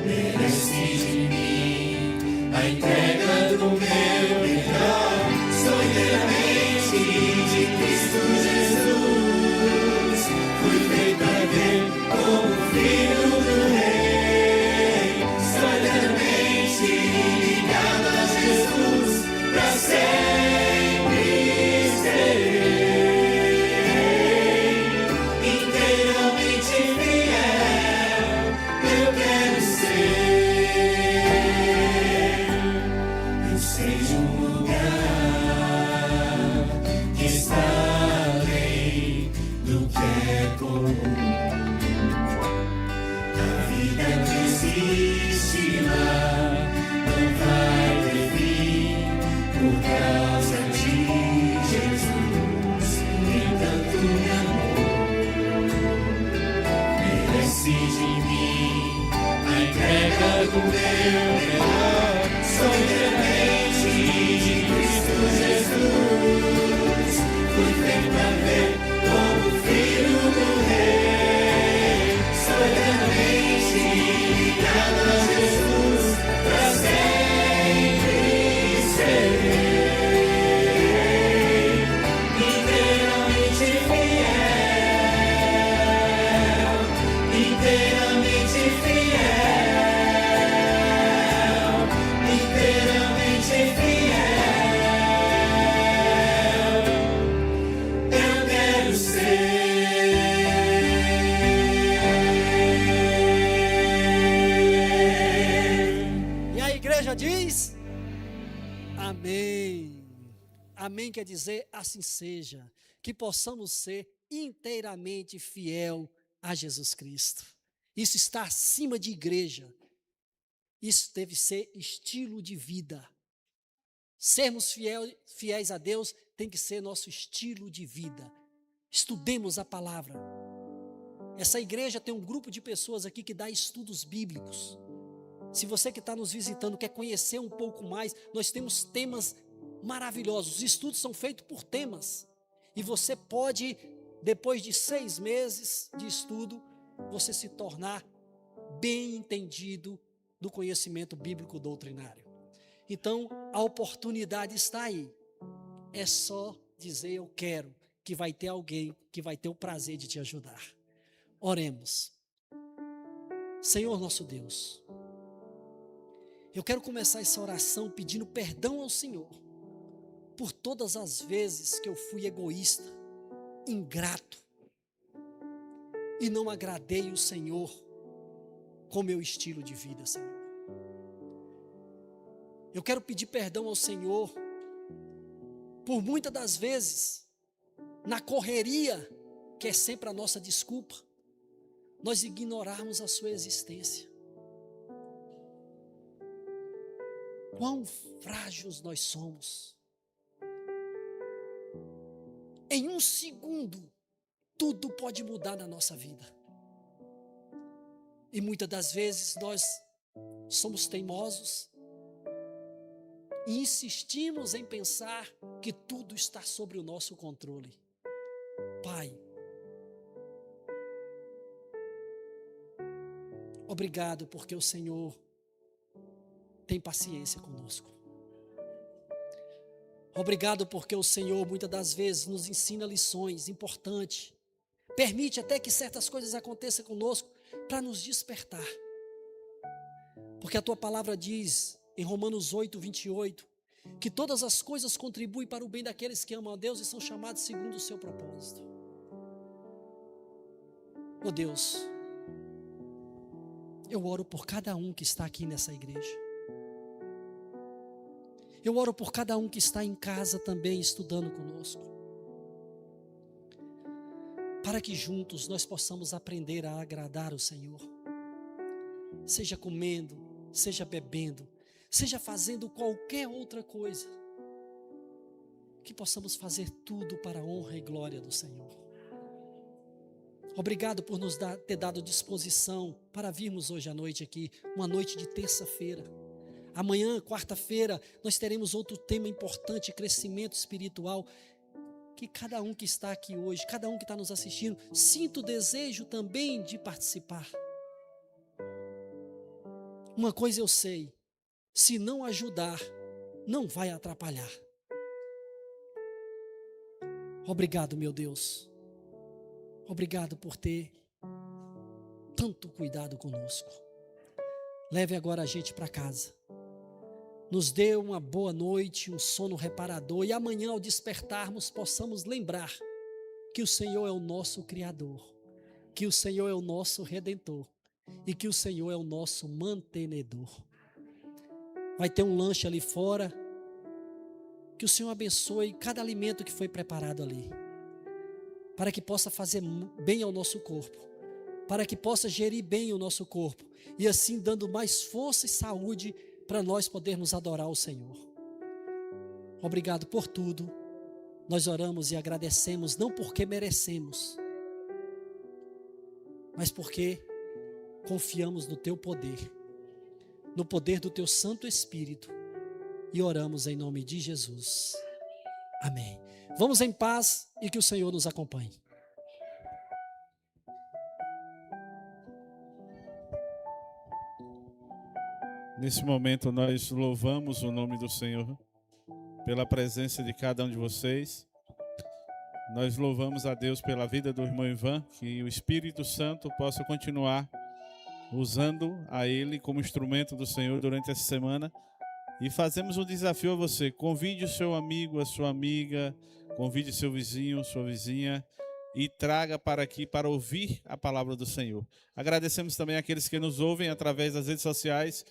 merece de mim a entrega do meu melhor. Sou inteiramente de Cristo Jesus, fui feito a ver como filho do Rei. Sou eternamente ligado a Jesus, para sempre serei. Inteiramente fiel, eu quero ser. Eu sei de um lugar que está além do que é comum. A vida que existe lá não vai ter fim por causa de Jesus. Tem tanto amor, merece de mim a entrega do meu melhor. Sou inteiramente de Cristo Jesus, fui feito para ver como filho do Rei. Sou eternamente ligado a Jesus, para sempre serei. Inteiramente fiel, inteiramente fiel, inteiramente fiel, eu quero ser. E a igreja diz: amém. Amém quer dizer assim seja, que possamos ser inteiramente fiel a Jesus Cristo. Isso está acima de igreja. Isso deve ser estilo de vida. Sermos fiéis a Deus tem que ser nosso estilo de vida. Estudemos a palavra. Essa igreja tem um grupo de pessoas aqui que dá estudos bíblicos. Se você que está nos visitando quer conhecer um pouco mais, nós temos temas maravilhosos. Os estudos são feitos por temas. E você pode, depois de 6 meses de estudo, você se tornar bem entendido do conhecimento bíblico doutrinário. Então, a oportunidade está aí. É só dizer eu quero, que vai ter alguém que vai ter o prazer de te ajudar. Oremos. Senhor nosso Deus, Eu quero começar essa oração pedindo perdão ao Senhor por todas as vezes que eu fui egoísta, ingrato e não agradei o Senhor com meu estilo de vida, Senhor. Eu quero pedir perdão ao Senhor por muitas das vezes, na correria, que é sempre a nossa desculpa, nós ignorarmos a sua existência. Quão frágeis nós somos. Em um segundo, tudo pode mudar na nossa vida. E muitas das vezes nós somos teimosos e insistimos em pensar que tudo está sob o nosso controle. Pai, obrigado porque o Senhor tem paciência conosco. Obrigado porque o Senhor muitas das vezes nos ensina lições importantes. Permite até que certas coisas aconteçam conosco para nos despertar. Porque a tua palavra diz em Romanos 8, 28, que todas as coisas contribuem para o bem daqueles que amam a Deus e são chamados segundo o seu propósito. Oh Deus, eu oro por cada um que está aqui nessa igreja. Eu oro por cada um que está em casa também estudando conosco. Para que juntos nós possamos aprender a agradar o Senhor. Seja comendo, seja bebendo, seja fazendo qualquer outra coisa. Que possamos fazer tudo para a honra e glória do Senhor. Obrigado por nos ter dado disposição para virmos hoje à noite aqui, uma noite de terça-feira. Amanhã, quarta-feira, nós teremos outro tema importante, crescimento espiritual. Que cada um que está aqui hoje, cada um que está nos assistindo, sinta o desejo também de participar. Uma coisa eu sei, se não ajudar, não vai atrapalhar. Obrigado, meu Deus. Obrigado por ter tanto cuidado conosco. Leve agora a gente para casa. Nos dê uma boa noite, um sono reparador, e amanhã ao despertarmos possamos lembrar que o Senhor é o nosso Criador, que o Senhor é o nosso Redentor e que o Senhor é o nosso mantenedor. Vai ter um lanche ali fora, que o Senhor abençoe cada alimento que foi preparado ali, para que possa fazer bem ao nosso corpo, para que possa gerir bem o nosso corpo, e assim dando mais força e saúde para nós podermos adorar o Senhor. Obrigado por tudo. Nós oramos e agradecemos, não porque merecemos, mas porque confiamos no Teu poder, no poder do Teu Santo Espírito, e oramos em nome de Jesus. Amém. Vamos em paz e que o Senhor nos acompanhe. Nesse momento nós louvamos o nome do Senhor pela presença de cada um de vocês. Nós louvamos a Deus pela vida do irmão Ivan, que o Espírito Santo possa continuar usando a ele como instrumento do Senhor durante essa semana. E fazemos um desafio a você: convide o seu amigo, a sua amiga, convide seu vizinho, sua vizinha, e traga para aqui para ouvir a palavra do Senhor. Agradecemos também àqueles que nos ouvem através das redes sociais.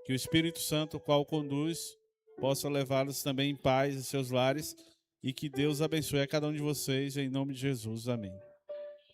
Que o Espírito Santo, o qual conduz, possa levá-los também em paz em seus lares, e que Deus abençoe a cada um de vocês, em nome de Jesus. Amém.